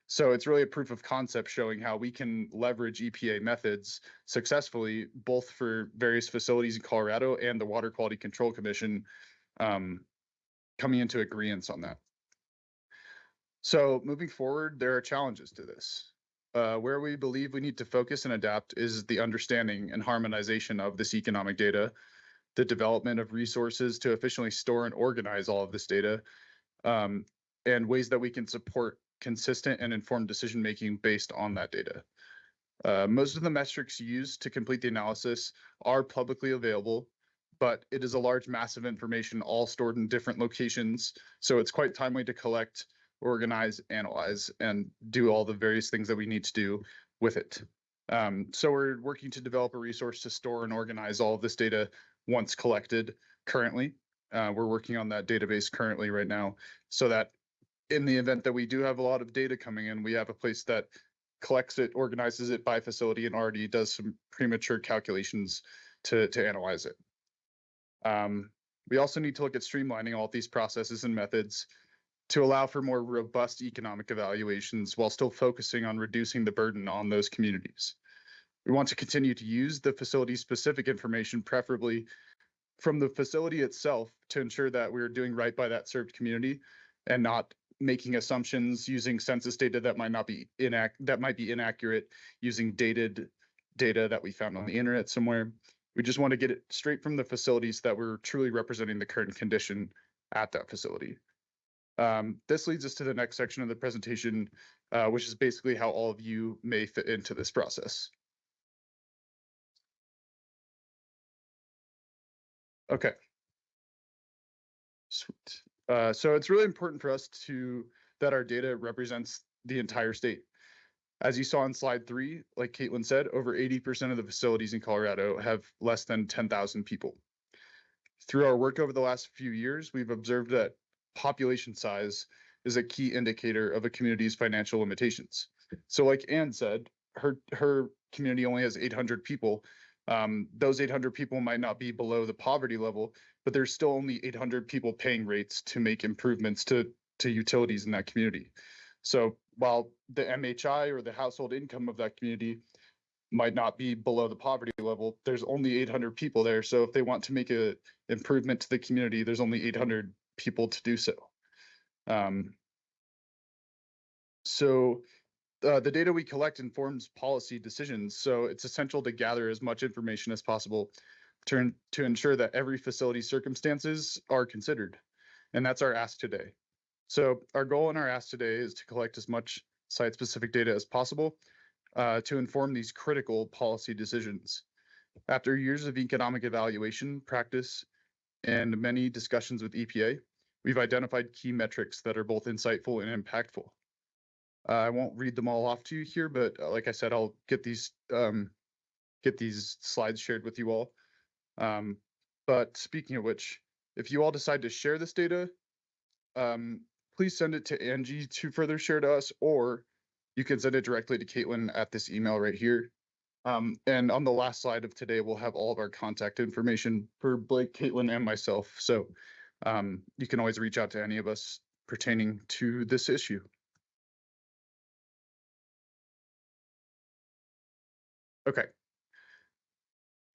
So it's really a proof of concept showing how we can leverage EPA methods successfully, both for various facilities in Colorado and the Water Quality Control Commission coming into agreement on that. So moving forward, there are challenges to this. Where we believe we need to focus and adapt is the understanding and harmonization of this economic data, the development of resources to efficiently store and organize all of this data, and ways that we can support consistent and informed decision making based on that data. Most of the metrics used to complete the analysis are publicly available, but it is a large mass of information all stored in different locations. So it's quite timely to collect, organize, analyze, and do all the various things that we need to do with it. So we're working to develop a resource to store and organize all of this data once collected currently. We're working on that database currently right now, so that in the event that we do have a lot of data coming in, we have a place that collects it, organizes it by facility, and already does some premature calculations to analyze it. We also need to look at streamlining all of these processes and methods to allow for more robust economic evaluations while still focusing on reducing the burden on those communities. We want to continue to use the facility-specific information, preferably from the facility itself, to ensure that we're doing right by that served community and not making assumptions using census data that might be inaccurate, using dated data that we found on the internet somewhere. We just want to get it straight from the facilities that we're truly representing the current condition at that facility. This leads us to the next section of the presentation, which is basically how all of you may fit into this process. Okay. Sweet. So it's really important for us that our data represents the entire state. As you saw on slide 3, like Caitlin said, over 80% of the facilities in Colorado have less than 10,000 people. Through our work over the last few years, we've observed that population size is a key indicator of a community's financial limitations. So like Ann said, her community only has 800 people. Those 800 people might not be below the poverty level, but there's still only 800 people paying rates to make improvements to utilities in that community. So while the MHI or the household income of that community might not be below the poverty level, there's only 800 people there. So if they want to make an improvement to the community, there's only 800 people to do so. The data we collect informs policy decisions. So it's essential to gather as much information as possible to ensure that every facility's circumstances are considered. And that's our ask today. So our goal in our ask today is to collect as much site-specific data as possible to inform these critical policy decisions. After years of economic evaluation, practice, and many discussions with EPA, we've identified key metrics that are both insightful and impactful. I won't read them all off to you here, but like I said, I'll get these slides shared with you all. But speaking of which, if you all decide to share this data, please send it to Angie to further share to us, or you can send it directly to Caitlin at this email right here. And on the last slide of today, we'll have all of our contact information for Blake, Caitlin, and myself. So you can always reach out to any of us pertaining to this issue. Okay.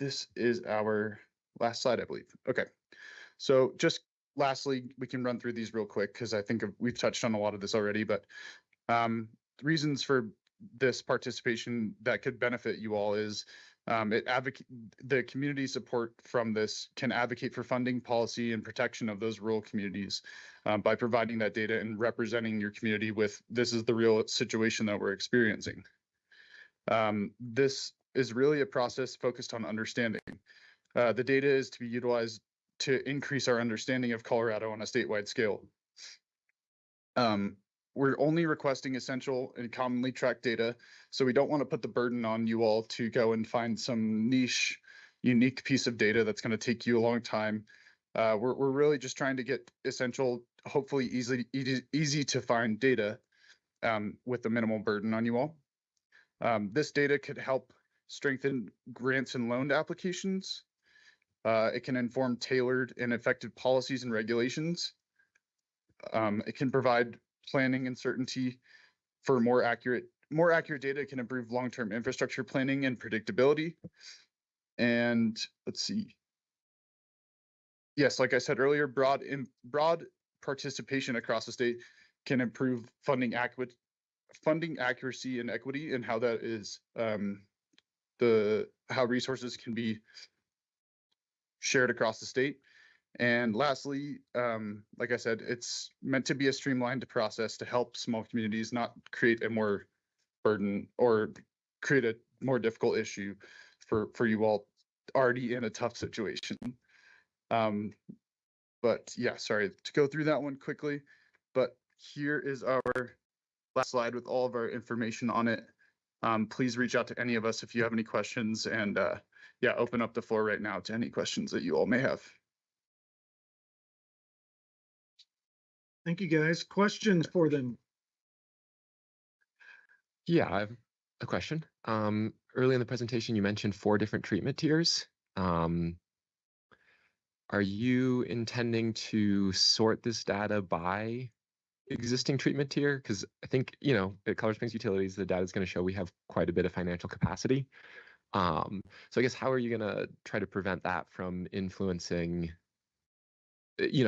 This is our last slide, I believe. Okay. So just lastly, we can run through these real quick because I think we've touched on a lot of this already, but reasons for this participation that could benefit you all is the community support from this can advocate for funding, policy, and protection of those rural communities by providing that data and representing your community with this is the real situation that we're experiencing. This is really a process focused on understanding. The data is to be utilized to increase our understanding of Colorado on a statewide scale. We're only requesting essential and commonly tracked data, so we don't want to put the burden on you all to go and find some niche, unique piece of data that's going to take you a long time. We're really just trying to get essential, hopefully easy to find data with a minimal burden on you all. This data could help strengthen grants and loan applications. It can inform tailored and effective policies and regulations. It can provide planning and certainty for more accurate data can improve long-term infrastructure planning and predictability. And let's see. Yes, like I said earlier, broad participation across the state can improve funding accuracy and equity, and how that is how resources can be shared across the state. And lastly, like I said, it's meant to be a streamlined process to help small communities not create a more burden or create a more difficult issue for you all already in a tough situation. But yeah, sorry to go through that one quickly, but here is our last slide with all of our information on it. Please reach out to any of us if you have any questions, and yeah, open up the floor right now to any questions that you all may have. Thank you, guys. Questions for them? Yeah, I have a question. Early in the presentation, you mentioned 4 different treatment tiers. Are you intending to sort this data by existing treatment tier? Because I think, at Colorado Springs Utilities, the data is going to show we have quite a bit of financial capacity. So I guess how are you going to try to prevent that from influencing,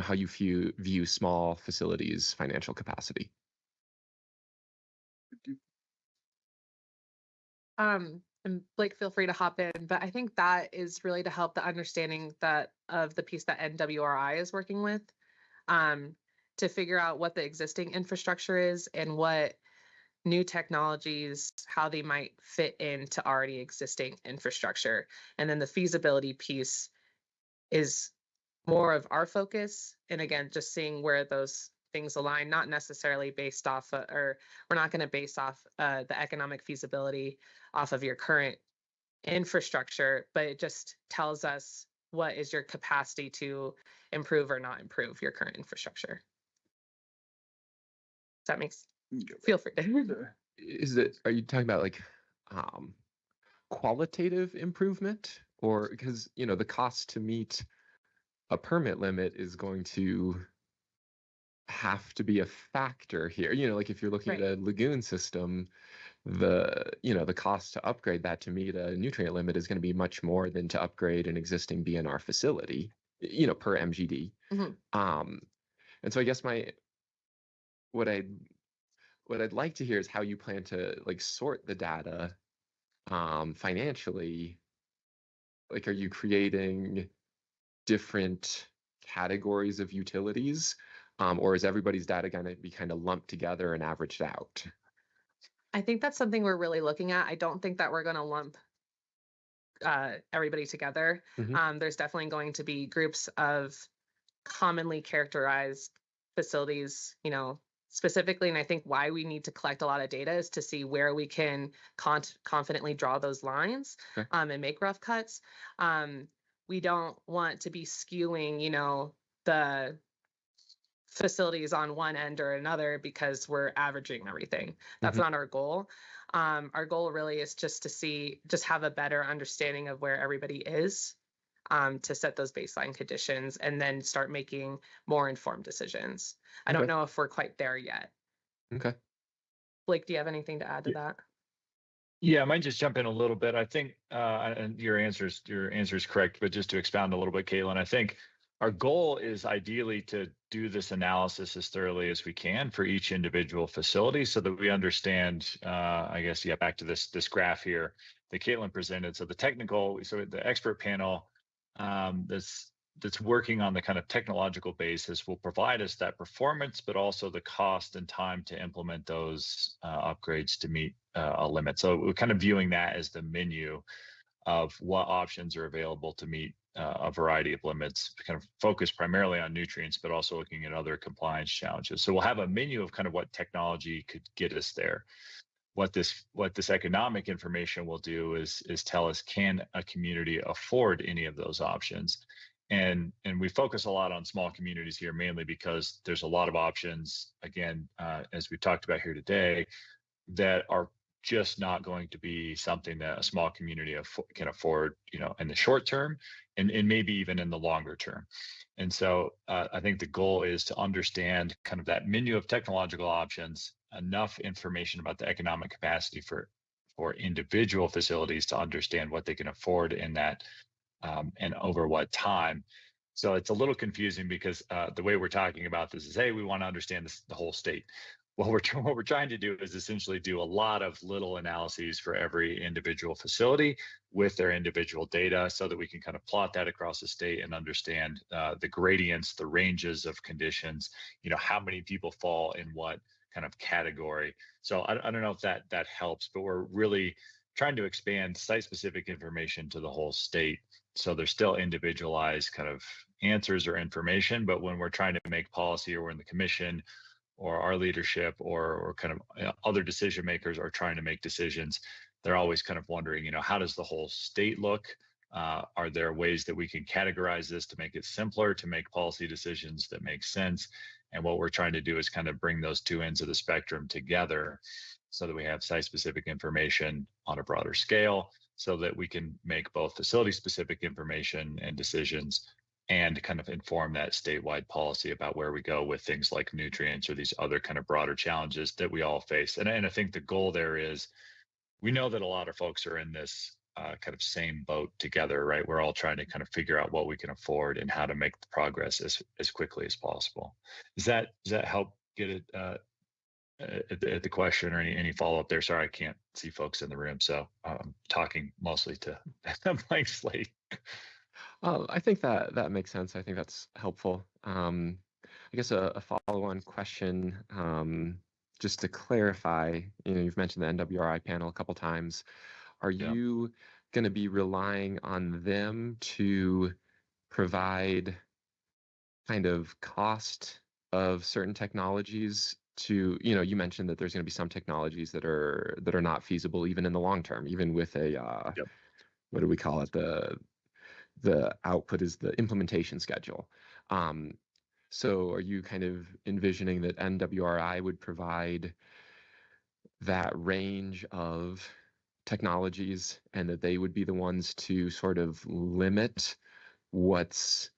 how you view small facilities' financial capacity? And Blake, feel free to hop in, but I think that is really to help the understanding of the piece that NWRI is working with, to figure out what the existing infrastructure is and what new technologies, how they might fit into already existing infrastructure. And then the feasibility piece is more of our focus. And again, just seeing where those things align, not necessarily based off or we're not going to base off the economic feasibility off of your current infrastructure, but it just tells us what is your capacity to improve or not improve your current infrastructure. Does that make sense? Feel free to. Are you talking about like qualitative improvement, or because the cost to meet a permit limit is going to have to be a factor here? Like if you're looking at a lagoon system, the cost to upgrade that to meet a nutrient limit is going to be much more than to upgrade an existing BNR facility, per MGD. And so I guess what I'd like to hear is how you plan to sort the data financially. Like, are you creating different categories of utilities, or is everybody's data going to be kind of lumped together and averaged out? I think that's something we're really looking at. I don't think that we're going to lump everybody together. There's definitely going to be groups of commonly characterized facilities, specifically. And I think why we need to collect a lot of data is to see where we can confidently draw those lines and make rough cuts. We don't want to be skewing, the facilities on one end or another because we're averaging everything. That's not our goal. Our goal really is just to have a better understanding of where everybody is, to set those baseline conditions and then start making more informed decisions. I don't know if we're quite there yet. Okay. Blake, do you have anything to add to that? Yeah, I might just jump in a little bit. I think, and your answer is correct, but just to expound a little bit, Caitlin, I think our goal is ideally to do this analysis as thoroughly as we can for each individual facility so that we understand, back to this graph here that Caitlin presented. So the expert panel that's working on the kind of technological basis will provide us that performance, but also the cost and time to implement those upgrades to meet a limit. So we're kind of viewing that as the menu of what options are available to meet a variety of limits, kind of focused primarily on nutrients, but also looking at other compliance challenges. So we'll have a menu of kind of what technology could get us there. What this economic information will do is tell us, can a community afford any of those options? And we focus a lot on small communities here, mainly because there's a lot of options, again, as we talked about here today, that are just not going to be something that a small community can afford, in the short term and maybe even in the longer term. And so I think the goal is to understand kind of that menu of technological options, enough information about the economic capacity for individual facilities to understand what they can afford in that and over what time. So it's a little confusing because the way we're talking about this is, hey, we want to understand the whole state. what we're trying to do is essentially do a lot of little analyses for every individual facility with their individual data, so that we can kind of plot that across the state and understand the gradients, the ranges of conditions, how many people fall in what kind of category. So I don't know if that helps, but we're really trying to expand site-specific information to the whole state. So there's still individualized kind of answers or information, but when we're trying to make policy, or we're in the commission, or our leadership, or kind of other decision makers are trying to make decisions, they're always kind of wondering, how does the whole state look? Are there ways that we can categorize this to make it simpler, to make policy decisions that make sense? And what we're trying to do is kind of bring those two ends of the spectrum together, so that we have site-specific information on a broader scale, so that we can make both facility-specific information and decisions, and kind of inform that statewide policy about where we go with things like nutrients or these other kind of broader challenges that we all face. And I think the goal there is, we know that a lot of folks are in this kind of same boat together, right? We're all trying to kind of figure out what we can afford and how to make the progress as quickly as possible. Does that help get it at the question, or any follow-up there? Sorry, I can't see folks in the room, so I'm talking mostly to a blank slate. I think that makes sense. I think that's helpful. I guess a follow-on question, just to clarify, you've mentioned the NWRI panel a couple times. Are you going to be relying on them to provide kind of cost of certain technologies to, you mentioned that there's going to be some technologies that are not feasible even in the long term, even with a, what do we call it? The output is the implementation schedule. So are you kind of envisioning that NWRI would provide that range of technologies, and that they would be the ones to sort of limit what's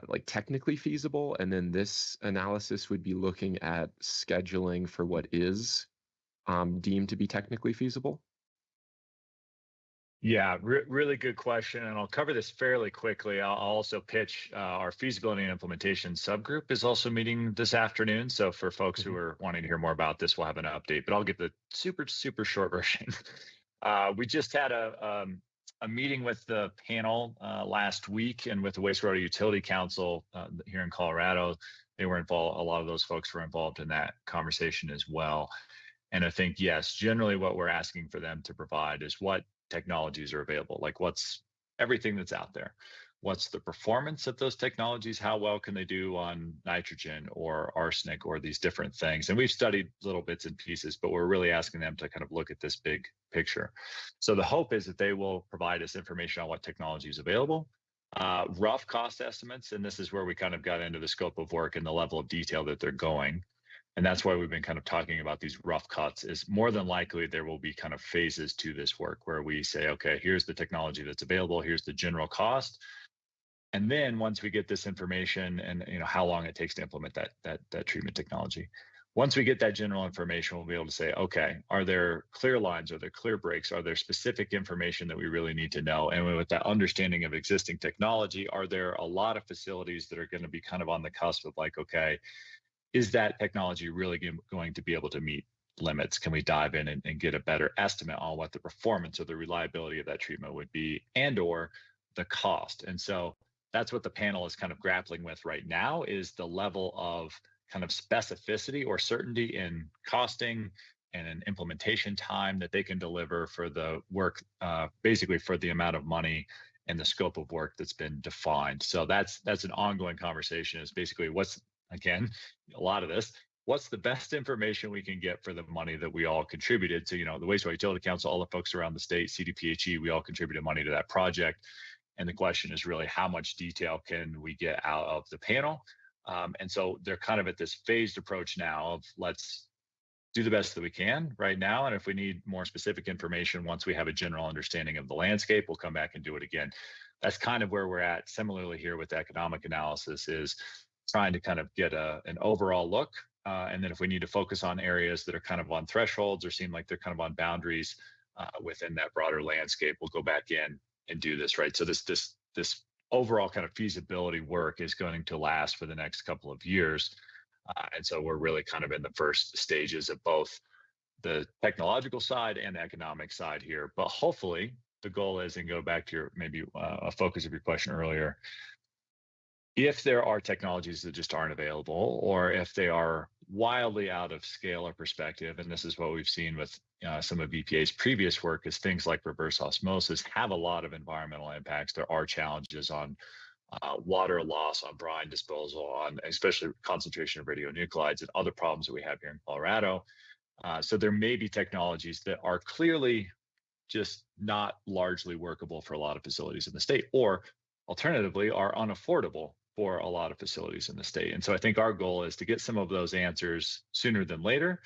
like technically feasible, and then this analysis would be looking at scheduling for what is deemed to be technically feasible? Yeah, really good question, and I'll cover this fairly quickly. I'll also pitch our feasibility and implementation subgroup is also meeting this afternoon. So for folks who are wanting to hear more about this, we'll have an update, but I'll give the super short version. We just had a meeting with the panel last week, and with the Wastewater Utility Council here in Colorado. They were involved. A lot of those folks were involved in that conversation as well. And I think, yes, generally what we're asking for them to provide is what technologies are available, like what's everything that's out there. What's the performance of those technologies? How well can they do on nitrogen or arsenic or these different things? And we've studied little bits and pieces, but we're really asking them to kind of look at this big picture. So the hope is that they will provide us information on what technology is available, rough cost estimates, and this is where we kind of got into the scope of work and the level of detail that they're going. And that's why we've been kind of talking about these rough cuts. Is more than likely there will be kind of phases to this work where we say, okay, here's the technology that's available, here's the general cost. And then once we get this information and how long it takes to implement that treatment technology, once we get that general information, we'll be able to say, okay, are there clear lines? Are there clear breaks? Are there specific information that we really need to know? And with that understanding of existing technology, are there a lot of facilities that are going to be kind of on the cusp of like, okay, is that technology really going to be able to meet limits? Can we dive in and get a better estimate on what the performance or the reliability of that treatment would be, and or the cost? And so that's what the panel is kind of grappling with right now, is the level of kind of specificity or certainty in costing and an implementation time that they can deliver for the work, basically for the amount of money and the scope of work that's been defined. So that's an ongoing conversation, is basically again, a lot of this, what's the best information we can get for the money that we all contributed to? The Wastewater Utility Council, all the folks around the state, CDPHE, we all contributed money to that project. And the question is really, how much detail can we get out of the panel? And so they're kind of at this phased approach now of let's do the best that we can right now. And if we need more specific information, once we have a general understanding of the landscape, we'll come back and do it again. That's kind of where we're at. Similarly here with economic analysis, is trying to kind of get an overall look. And then if we need to focus on areas that are kind of on thresholds or seem like they're kind of on boundaries within that broader landscape, we'll go back in and do this, right? So this overall kind of feasibility work is going to last for the next couple of years. And so we're really kind of in the first stages of both the technological side and the economic side here. But hopefully the goal is, and go back to your maybe a focus of your question earlier, if there are technologies that just aren't available, or if they are wildly out of scale or perspective, and this is what we've seen with some of EPA's previous work, is things like reverse osmosis have a lot of environmental impacts. There are challenges on water loss, on brine disposal, on especially concentration of radionuclides and other problems that we have here in Colorado. So there may be technologies that are clearly just not largely workable for a lot of facilities in the state, or alternatively are unaffordable for a lot of facilities in the state. And so I think our goal is to get some of those answers sooner than later,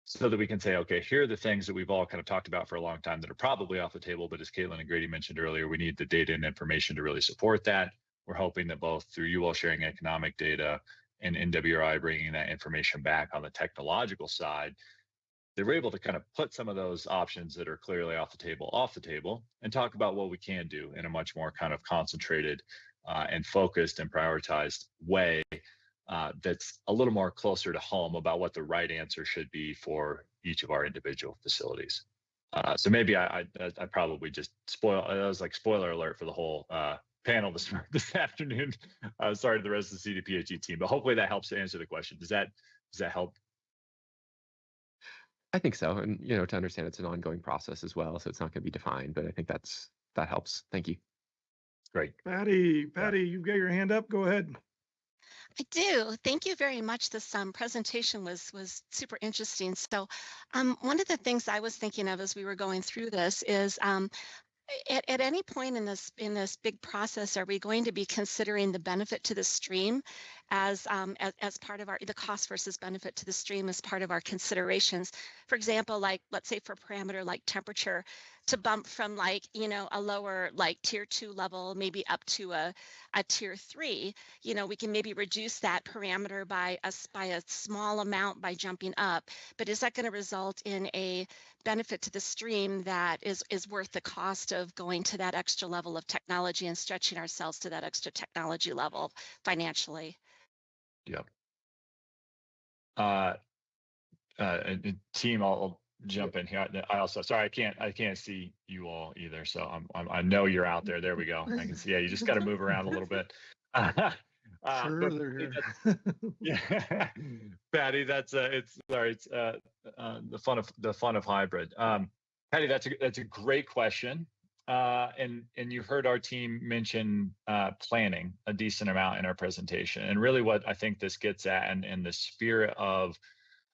so that we can say, okay, here are the things that we've all kind of talked about for a long time that are probably off the table. But as Caitlin and Grady mentioned earlier, we need the data and information to really support that. We're hoping that both through you all sharing economic data and NWRI bringing that information back on the technological side, they were able to kind of put some of those options that are clearly off the table and talk about what we can do in a much more kind of concentrated and focused and prioritized way that's a little more closer to home about what the right answer should be for each of our individual facilities. So maybe I probably just that was like spoiler alert for the whole panel this afternoon. Sorry to the rest of the CDPHE team, but hopefully that helps to answer the question. Does that help? I think so. And, to understand it's an ongoing process as well. So it's not going to be defined, but I think that helps. Thank you. Great. Patty, you've got your hand up. Go ahead. I do. Thank you very much. This presentation was super interesting. So one of the things I was thinking of as we were going through this is at any point in this big process, are we going to be considering the benefit to the stream as part of the cost versus benefit to the stream as part of our considerations? For example, like let's say for a parameter like temperature, to bump from a lower tier 2 level maybe up to a tier 3, we can maybe reduce that parameter by a small amount by jumping up. But is that going to result in a benefit to the stream that is worth the cost of going to that extra level of technology and stretching ourselves to that extra technology level financially? Yep. And team, I'll jump in here. I also, sorry, I can't see you all either. So I know you're out there. There we go. I can see. Yeah, you just got to move around a little bit. Further here. Yeah, Patty, that's it's the fun of hybrid. Patty, that's a great question. And you heard our team mention planning a decent amount in our presentation. And really what I think this gets at, and in the spirit of,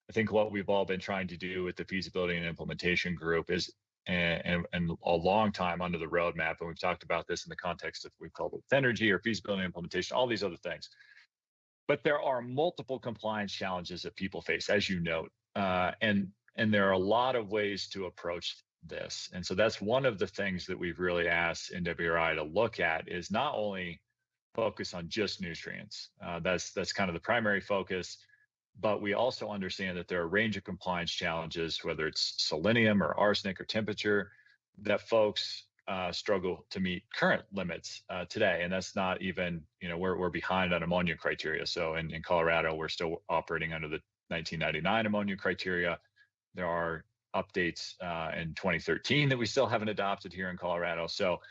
I think what we've all been trying to do with the feasibility and implementation group is, and a long time under the roadmap, and we've talked about this in the context of, we've called it energy or feasibility and implementation, all these other things. But there are multiple compliance challenges that people face, as you note, and there are a lot of ways to approach this. And so that's one of the things that we've really asked NWRI to look at, is not only focus on just nutrients. That's kind of the primary focus. But we also understand that there are a range of compliance challenges, whether it's selenium or arsenic or temperature, that folks struggle to meet current limits today. And that's not even, we're behind on ammonia criteria. So in Colorado, we're still operating under the 1999 ammonia criteria. There are updates in 2013 that we still haven't adopted here in Colorado. So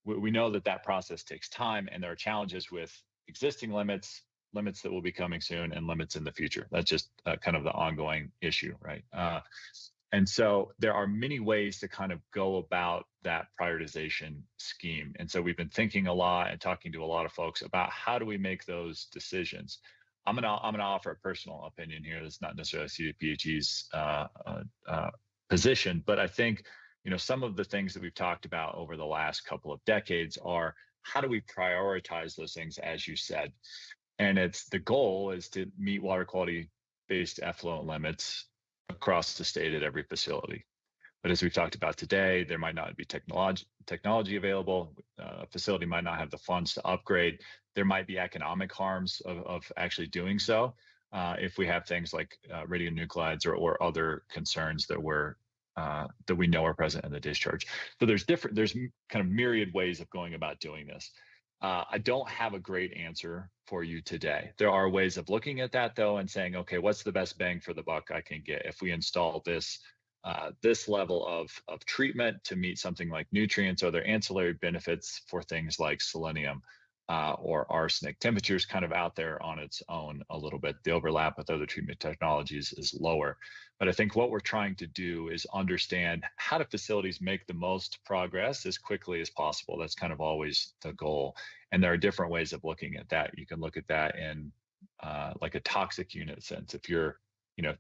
we know that process takes time, and there are challenges with existing limits that will be coming soon, and limits in the future. That's just kind of the ongoing issue, right? And so there are many ways to kind of go about that prioritization scheme. And so we've been thinking a lot and talking to a lot of folks about how do we make those decisions. I'm gonna offer a personal opinion here. That's not necessarily CDPHE's position, but I think some of the things that we've talked about over the last couple of decades are, how do we prioritize those things, as you said? And the goal is to meet water quality based effluent limits across the state at every facility. But as we've talked about today, there might not be technology available. A facility might not have the funds to upgrade. There might be economic harms of actually doing so if we have things like radionuclides or other concerns that we know are present in the discharge. So there's kind of myriad ways of going about doing this. I don't have a great answer for you today. There are ways of looking at that though and saying, okay, what's the best bang for the buck I can get if we install this this level of treatment to meet something like nutrients? Or there ancillary benefits for things like selenium or arsenic? Temperature is kind of out there on its own a little bit. The overlap with other treatment technologies is lower. But I think what we're trying to do is understand how do facilities make the most progress as quickly as possible. That's kind of always the goal. And there are different ways of looking at that. You can look at that in like a toxic unit sense. If you're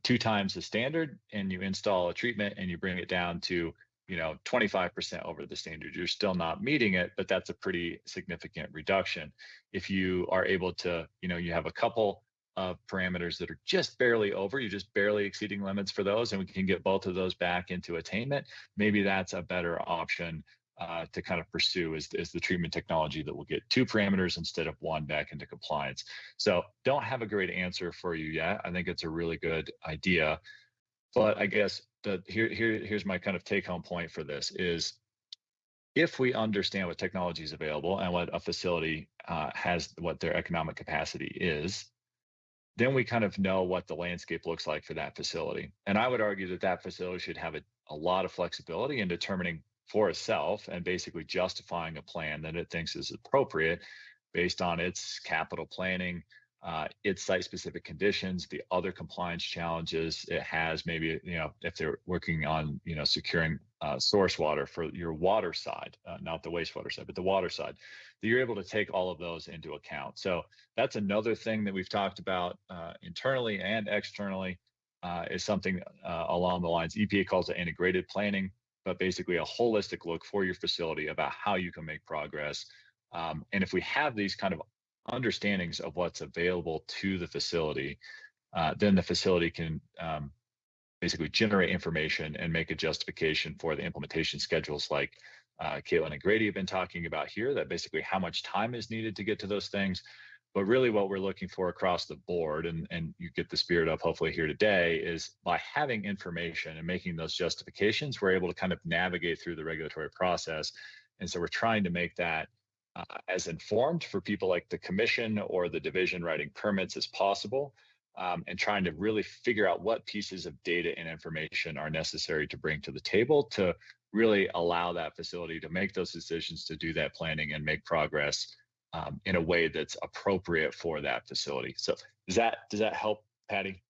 2 times the standard and you install a treatment and you bring it down to 25% over the standard, you're still not meeting it, but that's a pretty significant reduction. If you are able to, you have a couple of parameters that are just barely over, you're just barely exceeding limits for those, and we can get both of those back into attainment, maybe that's a better option to kind of pursue is the treatment technology that will get 2 parameters instead of 1 back into compliance. So don't have a great answer for you yet. I think it's a really good idea, but I guess here's my kind of take home point for this is if we understand what technology is available and what a facility has, what their economic capacity is, then we kind of know what the landscape looks like for that facility. And I would argue that that facility should have a lot of flexibility in determining for itself and basically justifying a plan that it thinks is appropriate based on its capital planning, its site-specific conditions, the other compliance challenges it has, maybe, if they're working on, securing source water for your water side, not the wastewater side, but the water side, that you're able to take all of those into account. So that's another thing that we've talked about internally and externally is something along the lines, EPA calls it integrated planning, but basically a holistic look for your facility about how you can make progress. And if we have these kind of understandings of what's available to the facility, then the facility can basically generate information and make a justification for the implementation schedules like Caitlin and Grady have been talking about here, that basically how much time is needed to get to those things. But really what we're looking for across the board, and you get the spirit of hopefully here today, is by having information and making those justifications, we're able to kind of navigate through the regulatory process. And so we're trying to make that as informed for people like the commission or the division writing permits as possible, and trying to really figure out what pieces of data and information are necessary to bring to the table to really allow that facility to make those decisions, to do that planning and make progress in a way that's appropriate for that facility. So does that help, Patty?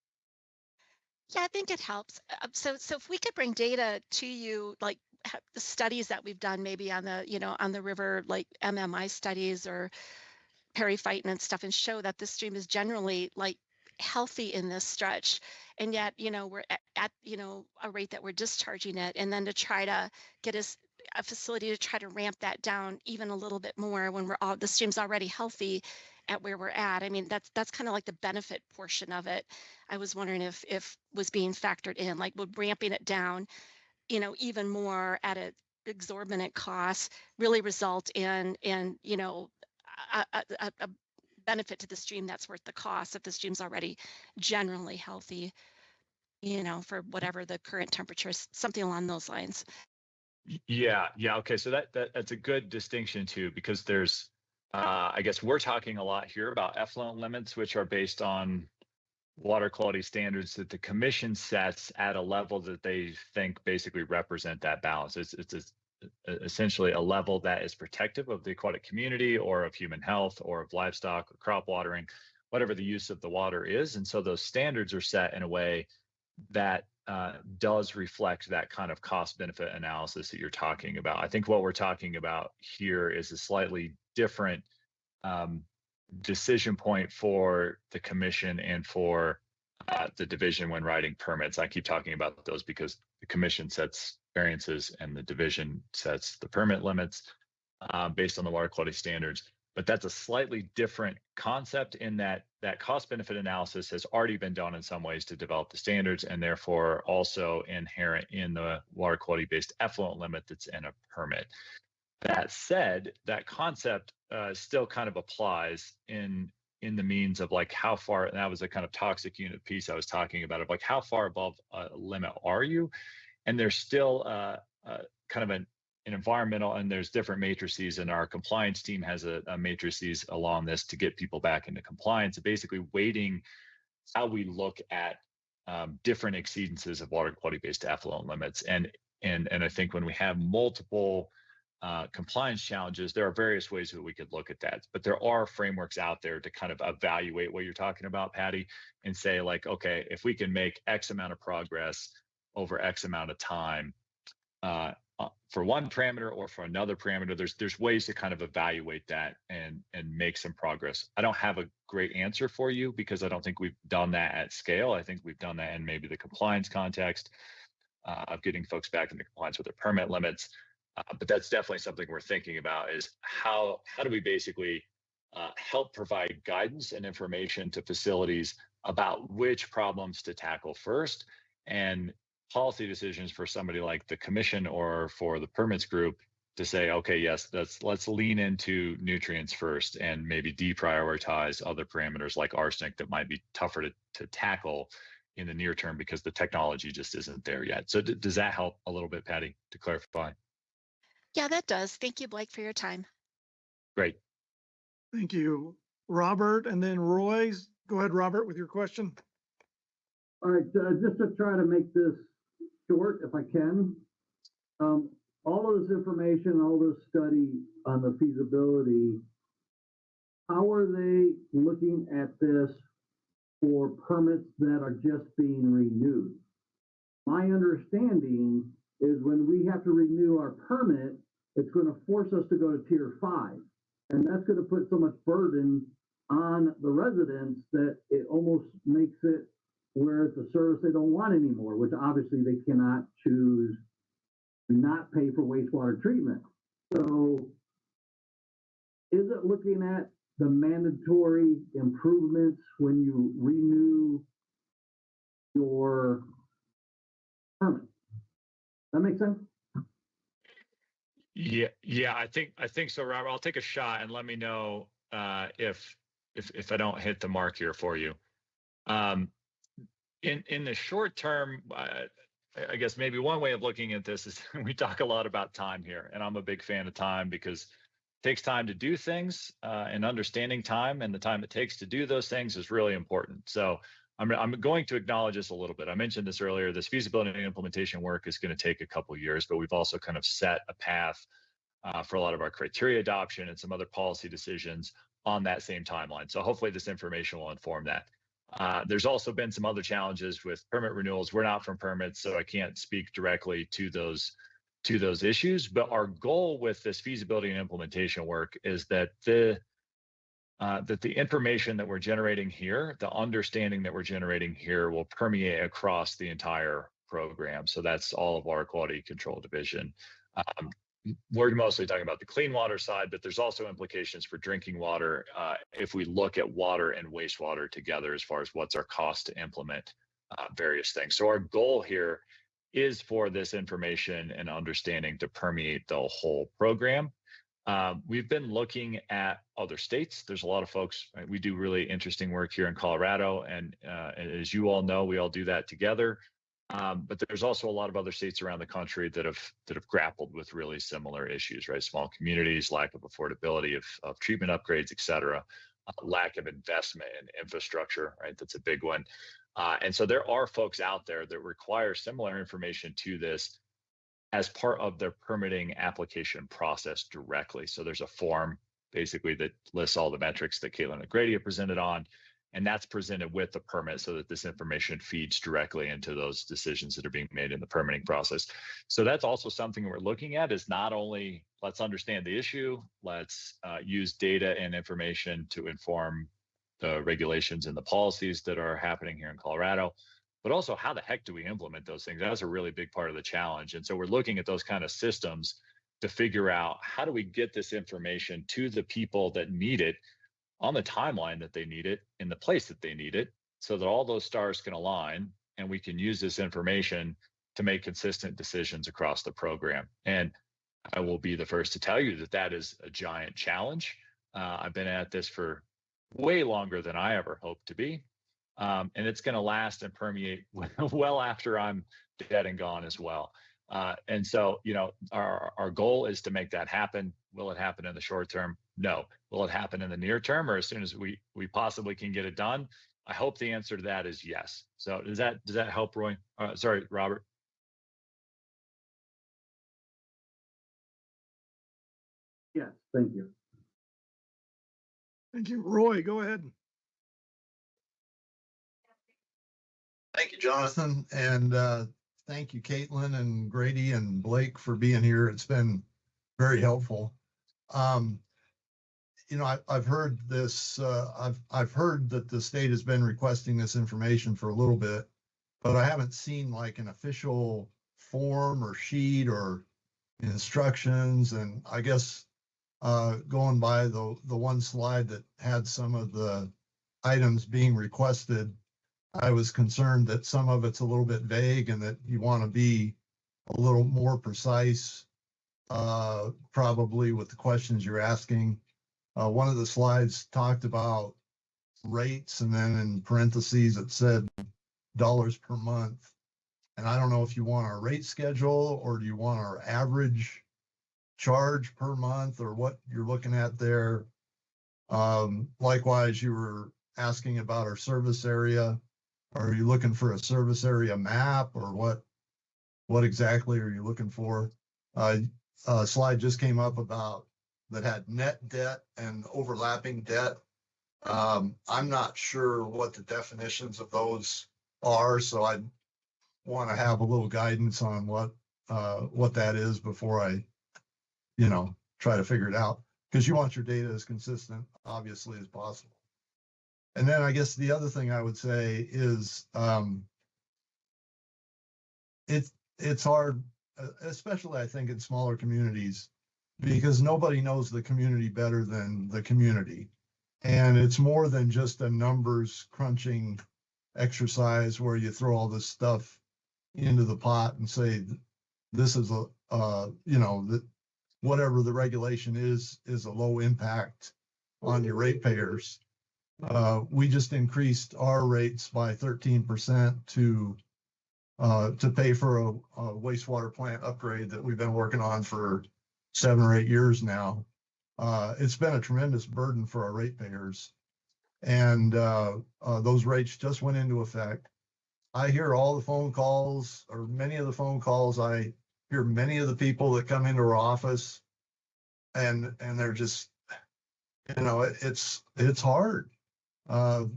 Yeah, I think it helps. So if we could bring data to you, like the studies that we've done, maybe on the river, like MMI studies or periphyton and stuff, and show that the stream is generally like healthy in this stretch, and yet we're at a rate that we're discharging it, and then to try to get a facility to try to ramp that down even a little bit more when the stream's already healthy at where we're at. I mean, that's kind of like the benefit portion of it. I was wondering if was being factored in, like would ramping it down, even more at an exorbitant cost really result in a benefit to the stream that's worth the cost if the stream's already generally healthy, for whatever the current temperature is, something along those lines. Yeah. Okay. So that's a good distinction too, because there's, I guess we're talking a lot here about effluent limits, which are based on water quality standards that the commission sets at a level that they think basically represent that balance. It's essentially a level that is protective of the aquatic community or of human health or of livestock or crop watering, whatever the use of the water is. And so those standards are set in a way that does reflect that kind of cost benefit analysis that you're talking about. I think what we're talking about here is a slightly different decision point for the commission and for the division when writing permits. I keep talking about those because the commission sets variances and the division sets the permit limits based on the water quality standards. But that's a slightly different concept in that cost benefit analysis has already been done in some ways to develop the standards, and therefore also inherent in the water quality based effluent limit that's in a permit. That said, that concept still kind of applies in the means of like how far, and that was a kind of toxic unit piece I was talking about, of like how far above a limit are you? And there's still kind of an environmental, and there's different matrices, and our compliance team has a matrices along this to get people back into compliance, basically weighting how we look at different exceedances of water quality based effluent limits. And I think when we have multiple compliance challenges, there are various ways that we could look at that. But there are frameworks out there to kind of evaluate what you're talking about, Patty, and say like, okay, if we can make X amount of progress over X amount of time for one parameter or for another parameter, there's ways to kind of evaluate that and make some progress. I don't have a great answer for you because I don't think we've done that at scale. I think we've done that in maybe the compliance context of getting folks back into compliance with their permit limits. But that's definitely something we're thinking about, is how do we basically help provide guidance and information to facilities about which problems to tackle first, and policy decisions for somebody like the commission or for the permits group to say, okay, yes, let's lean into nutrients first and maybe deprioritize other parameters like arsenic that might be tougher to tackle in the near term because the technology just isn't there yet. So does that help a little bit, Patty, to clarify? Yeah, that does. Thank you, Blake, for your time. Great. Thank you, Robert, and then Roy. Go ahead, Robert, with your question. All right, just to try to make this short, if I can. All of this information, all this study on the feasibility, how are they looking at this for permits that are just being renewed? My understanding is when we have to renew our permit, it's going to force us to go to tier 5. And that's going to put so much burden on the residents that it almost makes it where it's a service they don't want anymore, which obviously they cannot choose to not pay for wastewater treatment. So is it looking at the mandatory improvements when you renew your permit? That makes sense? Yeah, I think so, Robert. I'll take a shot and let me know if I don't hit the mark here for you. In the short term, I guess maybe one way of looking at this is we talk a lot about time here, and I'm a big fan of time because it takes time to do things, and understanding time and the time it takes to do those things is really important. So I'm going to acknowledge this a little bit. I mentioned this earlier. This feasibility and implementation work is going to take a couple of years, but we've also kind of set a path for a lot of our criteria adoption and some other policy decisions on that same timeline. So hopefully this information will inform that. There's also been some other challenges with permit renewals. We're not from permits, so I can't speak directly to those issues. But our goal with this feasibility and implementation work is that the information that we're generating here, the understanding that we're generating here, will permeate across the entire program. So that's all of our quality control division. We're mostly talking about the clean water side, but there's also implications for drinking water if we look at water and wastewater together as far as what's our cost to implement various things. So our goal here is for this information and understanding to permeate the whole program. We've been looking at other states. There's a lot of folks, right? We do really interesting work here in Colorado, and as you all know, we all do that together. But there's also a lot of other states around the country that have grappled with really similar issues, right? Small communities, lack of affordability of treatment upgrades, et cetera, lack of investment in infrastructure, right? That's a big one. And so there are folks out there that require similar information to this as part of their permitting application process directly. So there's a form basically that lists all the metrics that Caitlin and Grady have presented on, and that's presented with the permit so that this information feeds directly into those decisions that are being made in the permitting process. So that's also something we're looking at, is not only let's understand the issue, let's use data and information to inform the regulations and the policies that are happening here in Colorado, but also how the heck do we implement those things? That's a really big part of the challenge. And so we're looking at those kind of systems to figure out how do we get this information to the people that need it on the timeline that they need it, in the place that they need it, so that all those stars can align and we can use this information to make consistent decisions across the program. And I will be the first to tell you that that is a giant challenge. I've been at this for way longer than I ever hoped to be. And it's going to last and permeate well after I'm dead and gone as well. And so, our goal is to make that happen. Will it happen in the short term? No. Will it happen in the near term or as soon as we possibly can get it done? I hope the answer to that is yes. So does that help, Roy? Sorry, Robert. Yes, thank you. Thank you. Roy, go ahead. Thank you, Jonathan. And thank you, Caitlin and Grady and Blake for being here. It's been very helpful. I've heard this, I've heard that the state has been requesting this information for a little bit, but I haven't seen like an official form or sheet or instructions. And I guess going by the one slide that had some of the items being requested, I was concerned that some of it's a little bit vague and that you want to be a little more precise, probably with the questions you're asking. One of the slides talked about rates, and then in parentheses it said dollars per month. And I don't know if you want our rate schedule or do you want our average charge per month or what you're looking at there. Likewise, you were asking about our service area. Are you looking for a service area map or what exactly are you looking for? A slide just came up about that had net debt and overlapping debt. I'm not sure what the definitions of those are, so I want to have a little guidance on what that is before I, try to figure it out, because you want your data as consistent, obviously, as possible. And then I guess the other thing I would say is it's hard, especially I think in smaller communities, because nobody knows the community better than the community. And it's more than just a numbers crunching exercise where you throw all this stuff into the pot and say, this is that whatever the regulation is a low impact on your ratepayers. We just increased our rates by 13% to pay for a wastewater plant upgrade that we've been working on for 7 or 8 years now. It's been a tremendous burden for our ratepayers, and those rates just went into effect. I hear all the phone calls, or many of the phone calls. I hear many of the people that come into our office, and they're just, it's hard.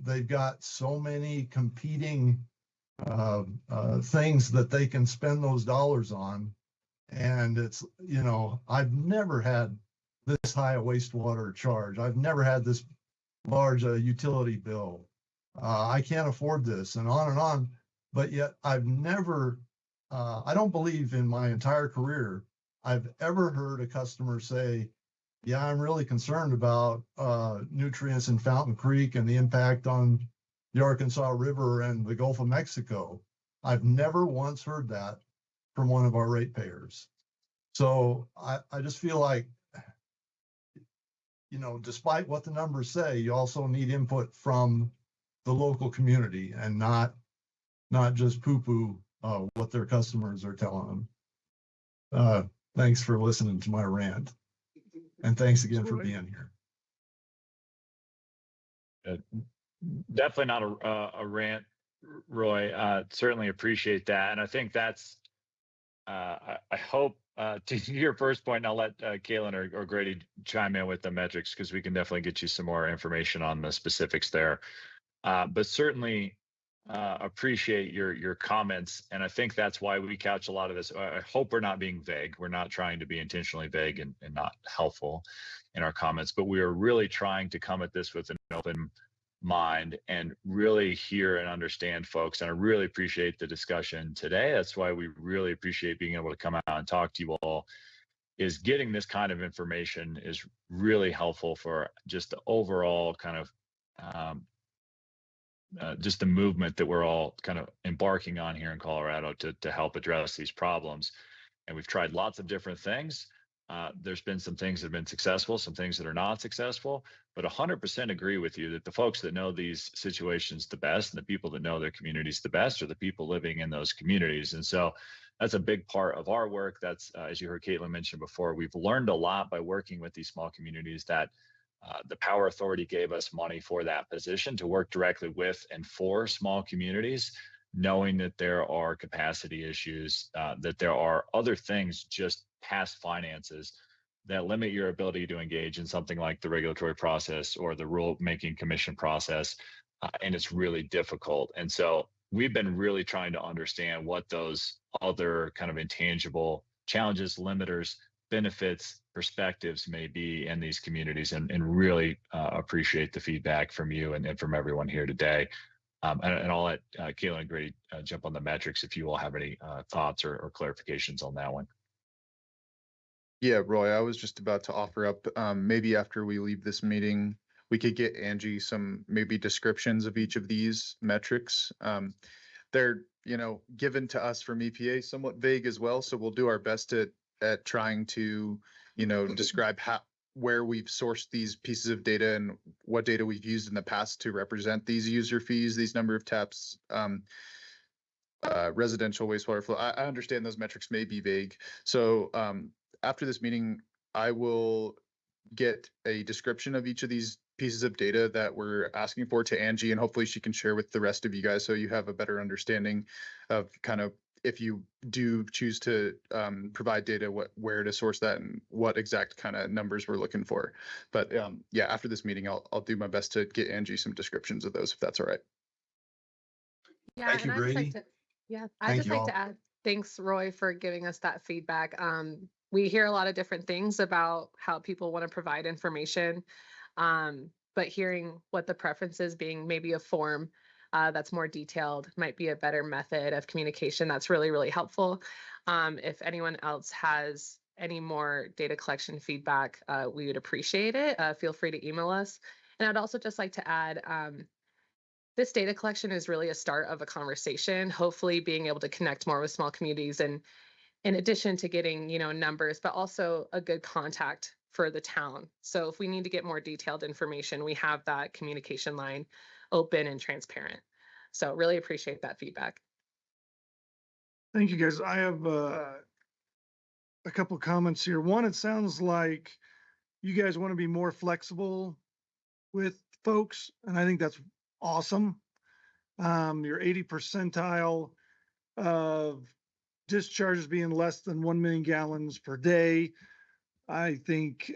They've got so many competing things that they can spend those dollars on. And it's, I've never had this high a wastewater charge. I've never had this large a utility bill. I can't afford this, and on. But yet I've never, I don't believe in my entire career, I've ever heard a customer say, yeah, I'm really concerned about nutrients in Fountain Creek and the impact on the Arkansas River and the Gulf of Mexico. I've never once heard that from one of our ratepayers. So I just feel like, despite what the numbers say, you also need input from the local community and not just poo-poo what their customers are telling them. Thanks for listening to my rant. And thanks again for being here. Definitely not a rant, Roy. Certainly appreciate that. And I think that's, I hope, to your first point, and I'll let Kaylin or Grady chime in with the metrics, because we can definitely get you some more information on the specifics there. But certainly appreciate your comments. And I think that's why we couch a lot of this. I hope we're not being vague. We're not trying to be intentionally vague and not helpful in our comments, but we are really trying to come at this with an open mind and really hear and understand folks. And I really appreciate the discussion today. That's why we really appreciate being able to come out and talk to you all. Is getting this kind of information is really helpful for just the overall kind of just the movement that we're all kind of embarking on here in Colorado to help address these problems. And we've tried lots of different things. There's been some things that have been successful, some things that are not successful, but 100% agree with you that the folks that know these situations the best and the people that know their communities the best are the people living in those communities. And so that's a big part of our work. That's, as you heard Caitlin mention before, we've learned a lot by working with these small communities that the Power Authority gave us money for that position to work directly with and for small communities, knowing that there are capacity issues, that there are other things just past finances that limit your ability to engage in something like the regulatory process or the rulemaking commission process. And it's really difficult. And so we've been really trying to understand what those other kind of intangible challenges, limiters, benefits, perspectives may be in these communities, and really appreciate the feedback from you and from everyone here today. And I'll let Caitlin and Grady jump on the metrics if you all have any thoughts or clarifications on that one. Yeah, Roy, I was just about to offer up, maybe after we leave this meeting, we could get Angie some maybe descriptions of each of these metrics. They're, given to us from EPA somewhat vague as well. So we'll do our best at trying to, describe where we've sourced these pieces of data and what data we've used in the past to represent these user fees, these number of taps, residential wastewater flow. I understand those metrics may be vague. So after this meeting, I will get a description of each of these pieces of data that we're asking for to Angie, and hopefully she can share with the rest of you guys so you have a better understanding of kind of, if you do choose to provide data, where to source that and what exact kind of numbers we're looking for. But yeah, after this meeting, I'll do my best to get Angie some descriptions of those, if that's all right. Yeah, Thank you, and I'd just Grady. like to, I'd Thank just you like all. to add, thanks, Roy, for giving us that feedback. We hear a lot of different things about how people want to provide information, but hearing what the preference is, being maybe a form that's more detailed, might be a better method of communication. That's really, really helpful. If anyone else has any more data collection feedback, we would appreciate it. Feel free to email us. And I'd also just like to add, this data collection is really a start of a conversation, hopefully being able to connect more with small communities, and in addition to getting, numbers, but also a good contact for the town. So if we need to get more detailed information, we have that communication line open and transparent. So really appreciate that feedback. Thank you, guys. I have a couple comments here. One, it sounds like you guys want to be more flexible with folks, and I think that's awesome. Your 80 percentile of discharges being less than 1 million gallons per day, I think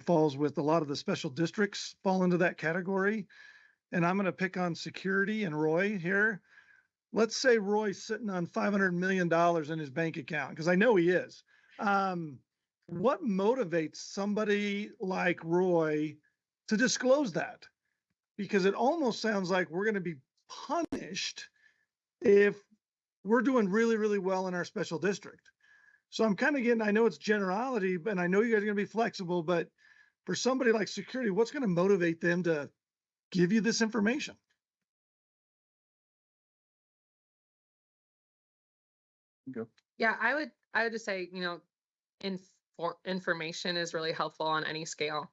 falls with a lot of the special districts fall into that category. And I'm going to pick on security and Roy here. Let's say Roy's sitting on $500 million in his bank account, because I know he is. What motivates somebody like Roy to disclose that? Because it almost sounds like we're going to be punished if we're doing really, really well in our special district. So I'm kind of getting, I know it's generality, and I know you guys are going to be flexible, but for somebody like security, what's going to motivate them to give you this information? Go. Yeah, I would just say, information is really helpful on any scale.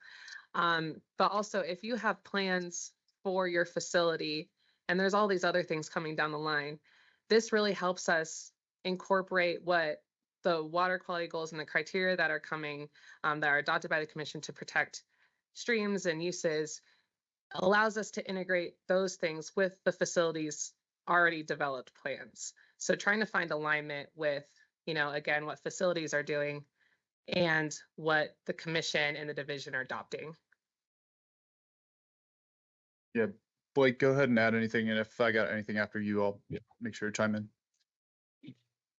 But also, if you have plans for your facility, and there's all these other things coming down the line, this really helps us incorporate what the water quality goals and the criteria that are coming, that are adopted by the commission to protect streams and uses, allows us to integrate those things with the facility's already developed plans. So trying to find alignment with, again, what facilities are doing and what the commission and the division are adopting. Yeah, Blake, go ahead and add anything. And if I got anything after you, I'll make sure to chime in.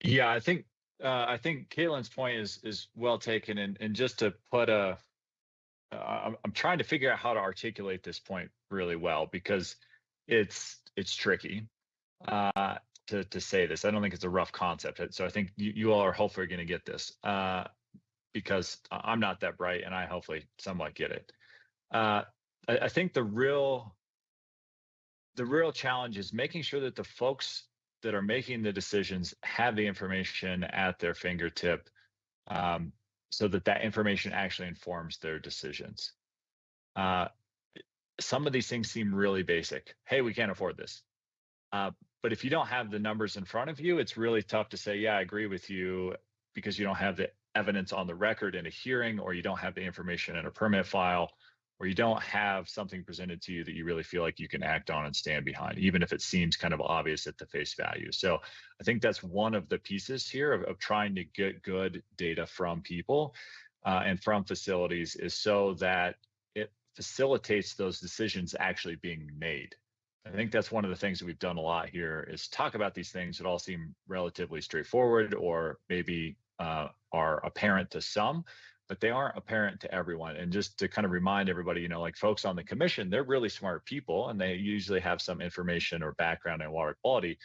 Yeah, I think Caitlin's point is well taken, and just to put I'm trying to figure out how to articulate this point really well, because it's tricky to say this. I don't think it's a rough concept, so I think you all are hopefully going to get this, because I'm not that bright, and I hopefully somewhat get it. I think the real challenge is making sure that the folks that are making the decisions have the information at their fingertip, so that that information actually informs their decisions. Some of these things seem really basic. Hey, we can't afford this. But if you don't have the numbers in front of you, it's really tough to say, yeah, I agree with you, because you don't have the evidence on the record in a hearing, or you don't have the information in a permit file, or you don't have something presented to you that you really feel like you can act on and stand behind, even if it seems kind of obvious at the face value. So I think that's one of the pieces here of trying to get good data from people and from facilities, is so that it facilitates those decisions actually being made. I think that's one of the things that we've done a lot here, is talk about these things that all seem relatively straightforward, or maybe are apparent to some, but they aren't apparent to everyone. And just to kind of remind everybody, you know, like folks on the commission, they're really smart people, and they usually have some information or background in water quality,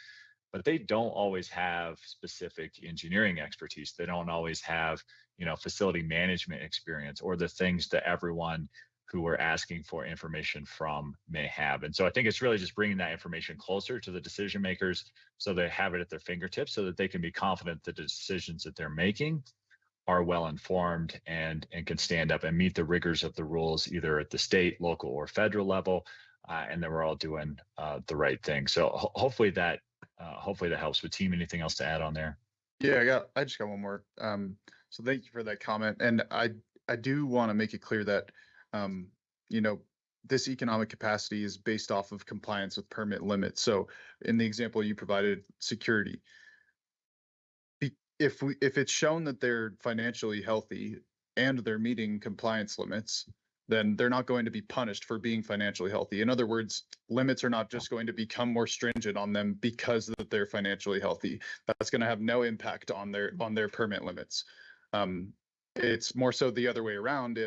but they don't always have specific engineering expertise. They don't always have, you know, facility management experience, or the things that everyone who we're asking for information from may have. And so I think it's really just bringing that information closer to the decision makers, so they have it at their fingertips, so that they can be confident that the decisions that they're making are well informed and can stand up and meet the rigors of the rules, either at the state, local, or federal level, and that we're all doing the right thing. So hopefully that helps. With team, anything else to add on there? Yeah, I just got one more. So thank you for that comment. And I do want to make it clear that, you know, this economic capacity is based off of compliance with permit limits. So in the example you provided, security, if it's shown that they're financially healthy and they're meeting compliance limits, then they're not going to be punished for being financially healthy. In other words, limits are not just going to become more stringent on them because that they're financially healthy. That's going to have no impact on their permit limits. It's more so the other way around.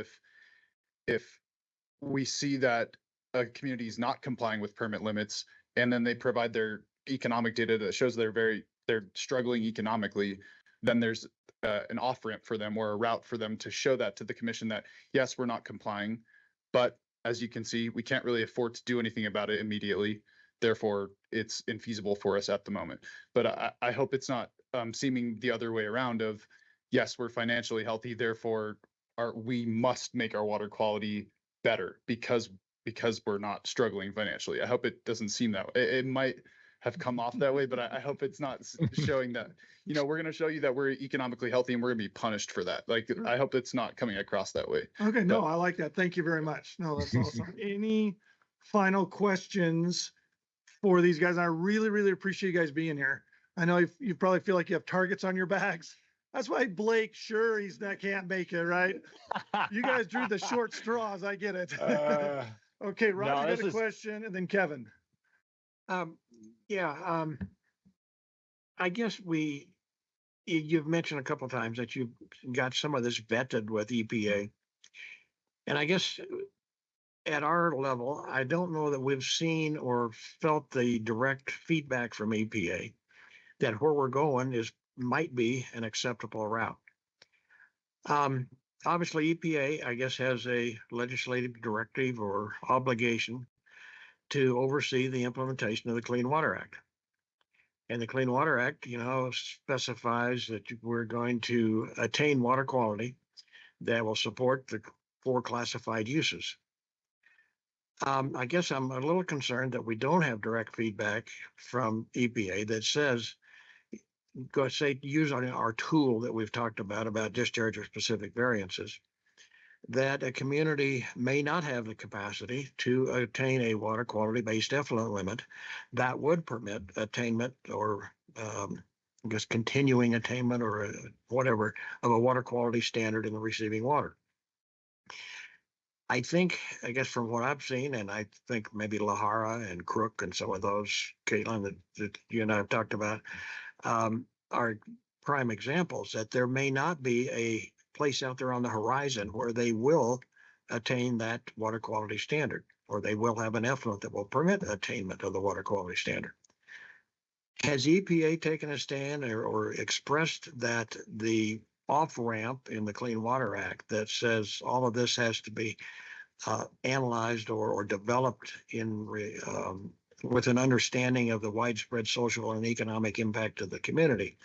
If we see that a community is not complying with permit limits, and then they provide their economic data that shows they're struggling economically, then there's an off-ramp for them, or a route for them to show that to the commission that, yes, we're not complying, but as you can see, we can't really afford to do anything about it immediately. Therefore, it's infeasible for us at the moment. But I hope it's not seeming the other way around of, yes, we're financially healthy, therefore we must make our water quality better because we're not struggling financially. I hope it doesn't seem that way. It might have come off that way, but I hope it's not showing that, you know, we're going to show you that we're economically healthy and we're going to be punished for that. Like, I hope it's not coming across that way. Okay, no, I like that. Thank you very much. No, that's awesome. Any final questions for these guys? I really, really appreciate you guys being here. I know you probably feel like you have targets on your backs. That's why Blake, sure, can't make it, right? You guys drew the short straws. I get it. Okay, Roger got a question, and then Kevin. I guess you've mentioned a couple of times that you've got some of this vetted with EPA. And I guess at our level, I don't know that we've seen or felt the direct feedback from EPA that where we're going might be an acceptable route. Obviously, EPA, I guess, has a legislative directive or obligation to oversee the implementation of the Clean Water Act. And the Clean Water Act, you know, specifies that we're going to attain water quality that will support the 4 classified uses. I guess I'm a little concerned that we don't have direct feedback from EPA that says, use our tool that we've talked about discharge or specific variances, that a community may not have the capacity to attain a water quality based effluent limit that would permit attainment or continuing attainment or whatever of a water quality standard in the receiving water. I guess from what I've seen, and I think maybe Lahara and Crook and some of those, Caitlin, that you and I have talked about, are prime examples that there may not be a place out there on the horizon where they will attain that water quality standard, or they will have an effluent that will permit attainment of the water quality standard. Has EPA taken a stand or expressed that the off-ramp in the Clean Water Act that says all of this has to be analyzed or developed with an understanding of the widespread social and economic impact of the community,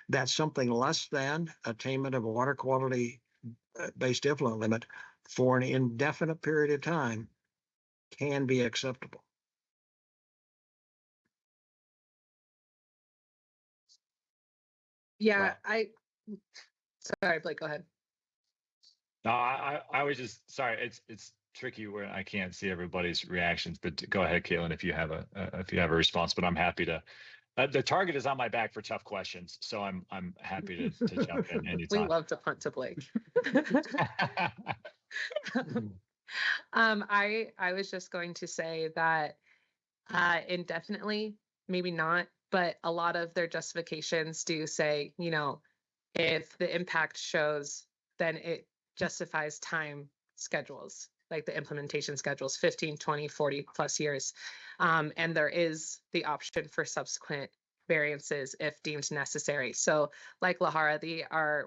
that's something less than attainment of a water quality based effluent limit for an indefinite period of time can be acceptable. Yeah, sorry, Blake, go ahead. No, I was just sorry. It's tricky where I can't see everybody's reactions, but go ahead, Caitlin, if you have a response. But I'm happy to. The target is on my back for tough questions, so I'm happy to jump in anytime. We love to punt to Blake. I was just going to say that indefinitely, maybe not, but a lot of their justifications do say, you know, if the impact shows, then it justifies time schedules, like the implementation schedules, 15, 20, 40 plus years. And there is the option for subsequent variances if deemed necessary. So like Lahara,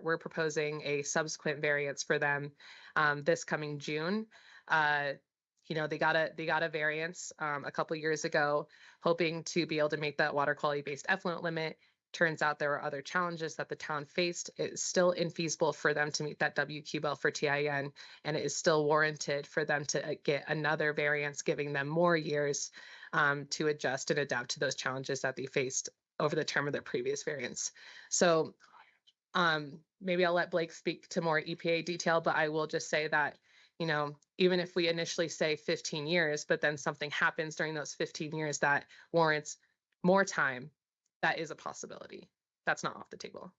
we're proposing a subsequent variance for them this coming June. You know, they got a variance a couple years ago, hoping to be able to make that water quality based effluent limit. Turns out there were other challenges that the town faced. It is still infeasible for them to meet that WQL for TIN, and it is still warranted for them to get another variance, giving them more years to adjust and adapt to those challenges that they faced over the term of their previous variance. So maybe I'll let Blake speak to more EPA detail, but I will just say that, you know, even if we initially say 15 years, but then something happens during those 15 years that warrants more time, that is a possibility. That's not off the table.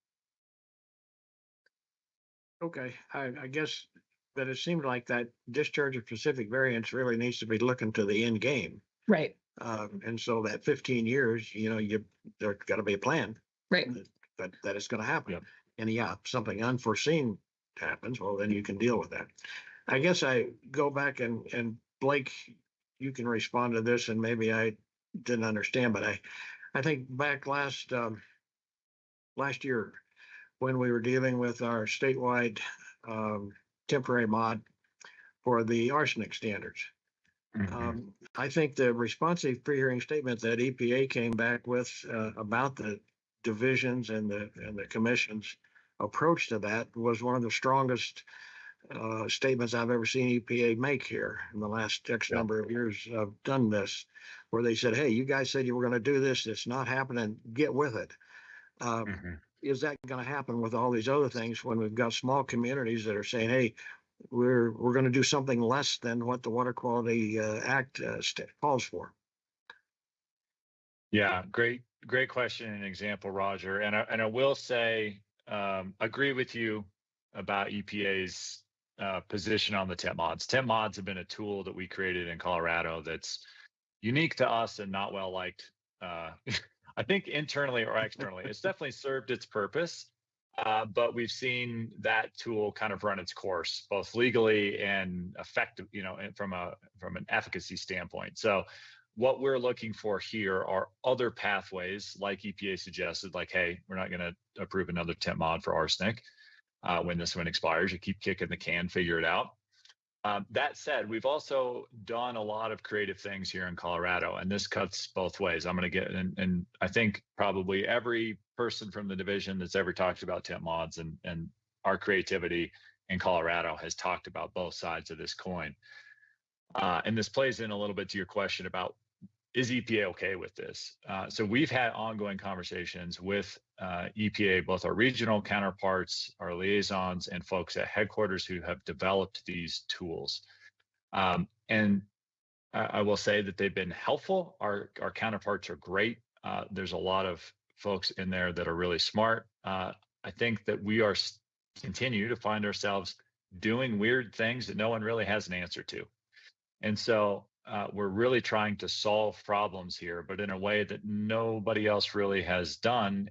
Okay, I guess that it seemed like that discharge of specific variance really needs to be looking to the end game. Right. And so that 15 years, you know, there's got to be a plan. Right. That it's going to happen. Yep. And yeah, something unforeseen happens, well, then you can deal with that. I guess I go back and Blake, you can respond to this, and maybe I didn't understand, but I think back last year when we were dealing with our statewide temporary mod for the arsenic standards. I think the responsive pre-hearing statement that EPA came back with about the divisions and the commission's approach to that was one of the strongest statements I've ever seen EPA make here in the last X number of years I've done this, where they said, hey, you guys said you were going to do this. It's not happening. Get with it. Is that going to happen with all these other things when we've got small communities that are saying, hey, we're going to do something less than what the Water Quality Act calls for? Yeah, great question and example, Roger. And I will say, agree with you about EPA's position on the temp mods. Temp mods have been a tool that we created in Colorado that's unique to us and not well liked. I think internally or externally, it's definitely served its purpose, but we've seen that tool kind of run its course, both legally and effective, you know, and from an efficacy standpoint. So what we're looking for here are other pathways, like EPA suggested, like, hey, we're not going to approve another temp mod for arsenic when this one expires. You keep kicking the can, figure it out. That said, we've also done a lot of creative things here in Colorado, and this cuts both ways. I'm going to get, and I think probably every person from the division that's ever talked about temp mods and our creativity in Colorado has talked about both sides of this coin. And this plays in a little bit to your question about, is EPA okay with this? So we've had ongoing conversations with EPA, both our regional counterparts, our liaisons, and folks at headquarters who have developed these tools. And I will say that they've been helpful. Our counterparts are great. There's a lot of folks in there that are really smart. I think that we are continue to find ourselves doing weird things that no one really has an answer to. And so we're really trying to solve problems here, but in a way that nobody else really has done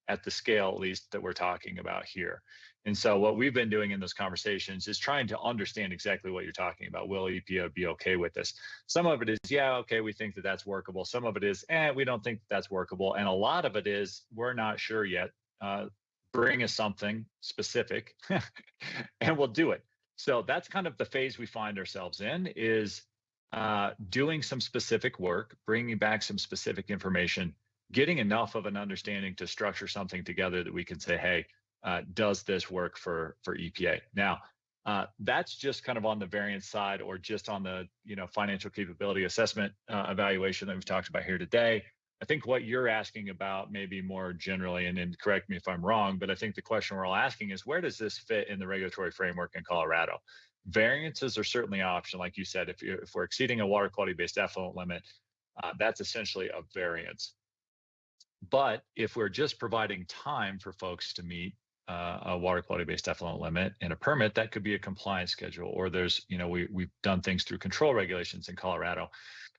at the scale, at least, that we're talking about here. And so what we've been doing in those conversations is trying to understand exactly what you're talking about. Will EPA be okay with this? Some of it is, yeah, okay, we think that that's workable. Some of it is, we don't think that's workable. And a lot of it is, we're not sure yet. Bring us something specific and we'll do it. So that's kind of the phase we find ourselves in, is doing some specific work, bringing back some specific information, getting enough of an understanding to structure something together that we can say, hey, does this work for EPA? Now, that's just kind of on the variance side, or just on the financial capability assessment evaluation that we've talked about here today. I think what you're asking about maybe more generally, and correct me if I'm wrong, but I think the question we're all asking is, where does this fit in the regulatory framework in Colorado? Variances are certainly an option, like you said. If we're exceeding a water quality-based effluent limit, that's essentially a variance. But if we're just providing time for folks to meet a water quality-based effluent limit and a permit, that could be a compliance schedule. Or there's, we've done things through control regulations in Colorado.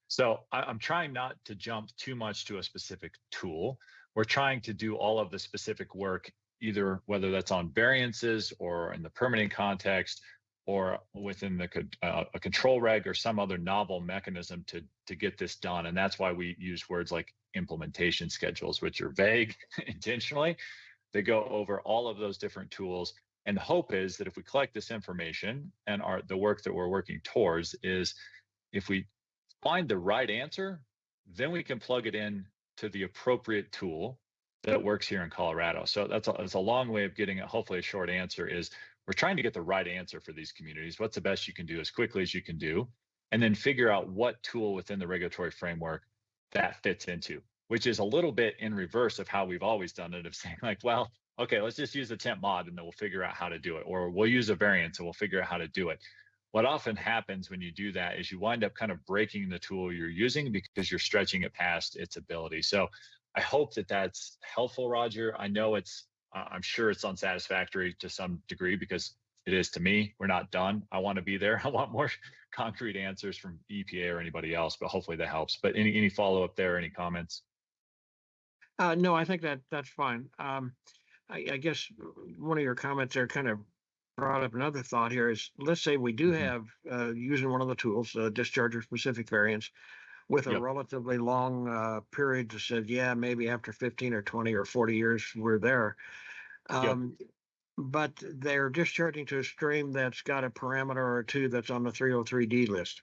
So I'm trying not to jump too much to a specific tool. We're trying to do all of the specific work, either whether that's on variances or in the permitting context, or within the a control reg or some other novel mechanism to get this done. And that's why we use words like implementation schedules, which are vague intentionally. They go over all of those different tools. And the hope is that if we collect this information, and the work that we're working towards is, if we find the right answer, then we can plug it in to the appropriate tool that works here in Colorado. So that's a long way of getting hopefully a short answer is, we're trying to get the right answer for these communities. What's the best you can do as quickly as you can do, and then figure out what tool within the regulatory framework that fits into, which is a little bit in reverse of how we've always done it, of saying like, well, okay, let's just use a temp mod and then we'll figure out how to do it, or we'll use a variance and we'll figure out how to do it. What often happens when you do that is you wind up kind of breaking the tool you're using because you're stretching it past its ability. So I hope that that's helpful, Roger. I know I'm sure it's unsatisfactory to some degree, because it is to me. We're not done. I want to be there. I want more concrete answers from EPA or anybody else, but hopefully that helps. But any follow-up there, any comments? No, I think that's fine. I guess one of your comments there kind of brought up another thought here is, let's say we do have, using one of the tools, discharger specific variance, with a relatively long period that said, yeah, maybe after 15 or 20 or 40 years, we're there. But they're discharging to a stream that's got a parameter or two that's on the 303D list.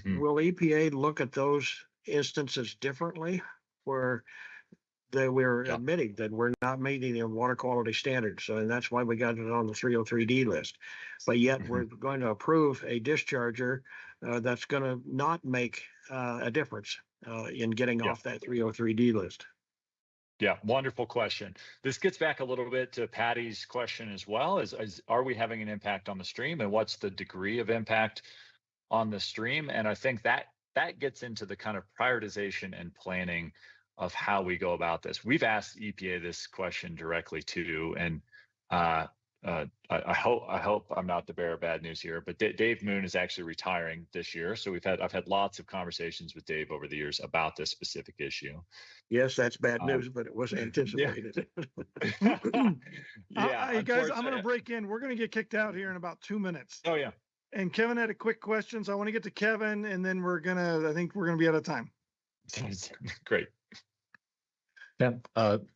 Will EPA look at those instances differently, where we're admitting that we're not meeting the water quality standards? So, and that's why we got it on the 303D list. But yet we're going to approve a discharger that's going to not make a difference in getting off that 303D list. Yeah, wonderful question. This gets back a little bit to Patty's question as well, is are we having an impact on the stream, and what's the degree of impact on the stream? And I think that gets into the kind of prioritization and planning of how we go about this. We've asked EPA this question directly too, and I hope I'm not the bearer of bad news here, but Dave Moon is actually retiring this year. So I've had lots of conversations with Dave over the years about this specific issue. Yes, that's bad news, but it was anticipated. Hey guys, I'm going to break in. We're going to get kicked out here in about 2 minutes. Oh yeah. And Kevin had a quick question, so I want to get to Kevin, and then I think we're going to be out of time. Great. Yeah,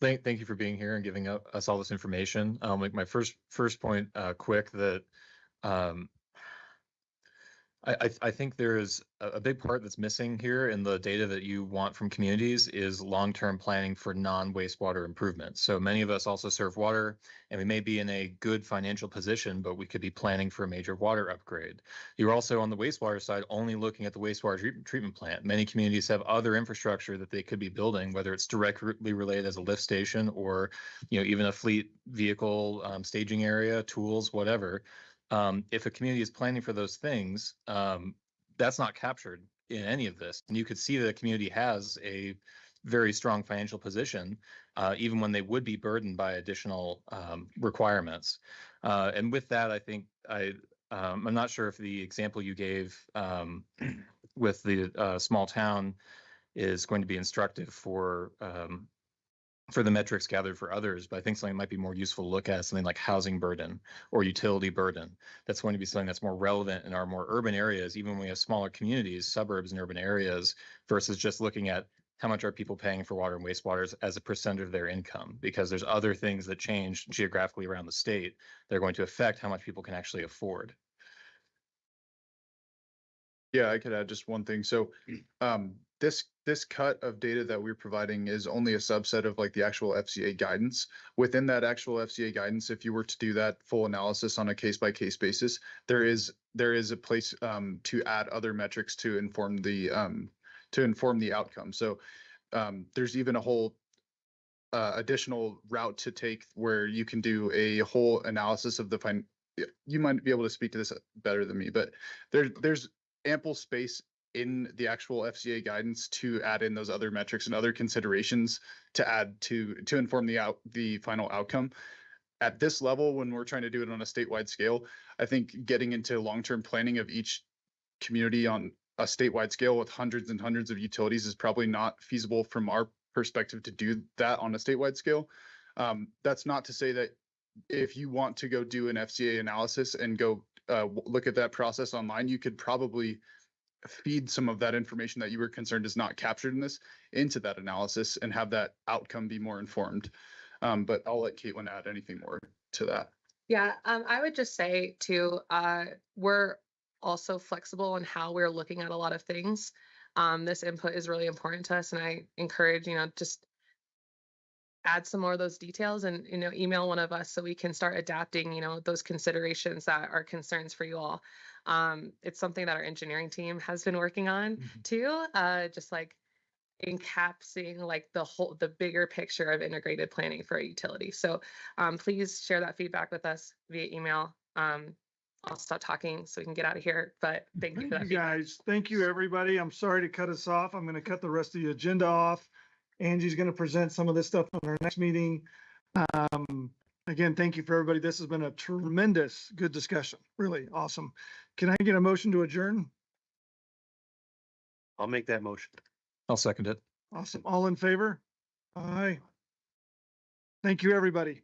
thank you for being here and giving us all this information. Like my first point, quick, that I think there is a big part that's missing here in the data that you want from communities is long-term planning for non-wastewater improvements. So many of us also serve water, and we may be in a good financial position, but we could be planning for a major water upgrade. You're also on the wastewater side only looking at the wastewater treatment plant. Many communities have other infrastructure that they could be building, whether it's directly related as a lift station or even a fleet vehicle staging area, tools, whatever. If a community is planning for those things, that's not captured in any of this. And you could see that a community has a very strong financial position, even when they would be burdened by additional requirements. And with that, I think I'm not sure if the example you gave with the small town is going to be instructive for the metrics gathered for others, but I think something might be more useful to look at is something like housing burden or utility burden. That's going to be something that's more relevant in our more urban areas, even when we have smaller communities, suburbs and urban areas, versus just looking at how much are people paying for water and wastewater as a percent of their income, because there's other things that change geographically around the state that are going to affect how much people can actually afford. Yeah, I could add just one thing. So this cut of data that we're providing is only a subset of like the actual FCA guidance. Within that actual FCA guidance, if you were to do that full analysis on a case by case basis, there is a place to add other metrics to inform the outcome. So there's even a whole additional route to take where you can do a whole analysis of the you might be able to speak to this better than me, but there's ample space in the actual FCA guidance to add in those other metrics and other considerations to add to inform the final outcome. At this level, when we're trying to do it on a statewide scale, I think getting into long-term planning of each community on a statewide scale with hundreds and hundreds of utilities is probably not feasible from our perspective to do that on a statewide scale. That's not to say that if you want to go do an FCA analysis and go look at that process online, you could probably feed some of that information that you were concerned is not captured in this into that analysis and have that outcome be more informed. But I'll let Caitlin add anything more to that. Yeah, I would just say too, we're also flexible in how we're looking at a lot of things. This input is really important to us, and I encourage, just add some more of those details and, email one of us so we can start adapting, those considerations that are concerns for you all. It's something that our engineering team has been working on too, just like encapsulating like the bigger picture of integrated planning for a utility. So please share that feedback with us via email. I'll stop talking so we can get out of here, but thank you for that feedback. Guys. Thank you, everybody. I'm sorry to cut us off. I'm going to cut the rest of the agenda off. Angie's going to present some of this stuff on our next meeting. Again, thank you for everybody. This has been a tremendous good discussion. Really awesome. Can I get a motion to adjourn? I'll make that motion. I'll second it. Awesome. All in favor? Aye. Thank you, everybody.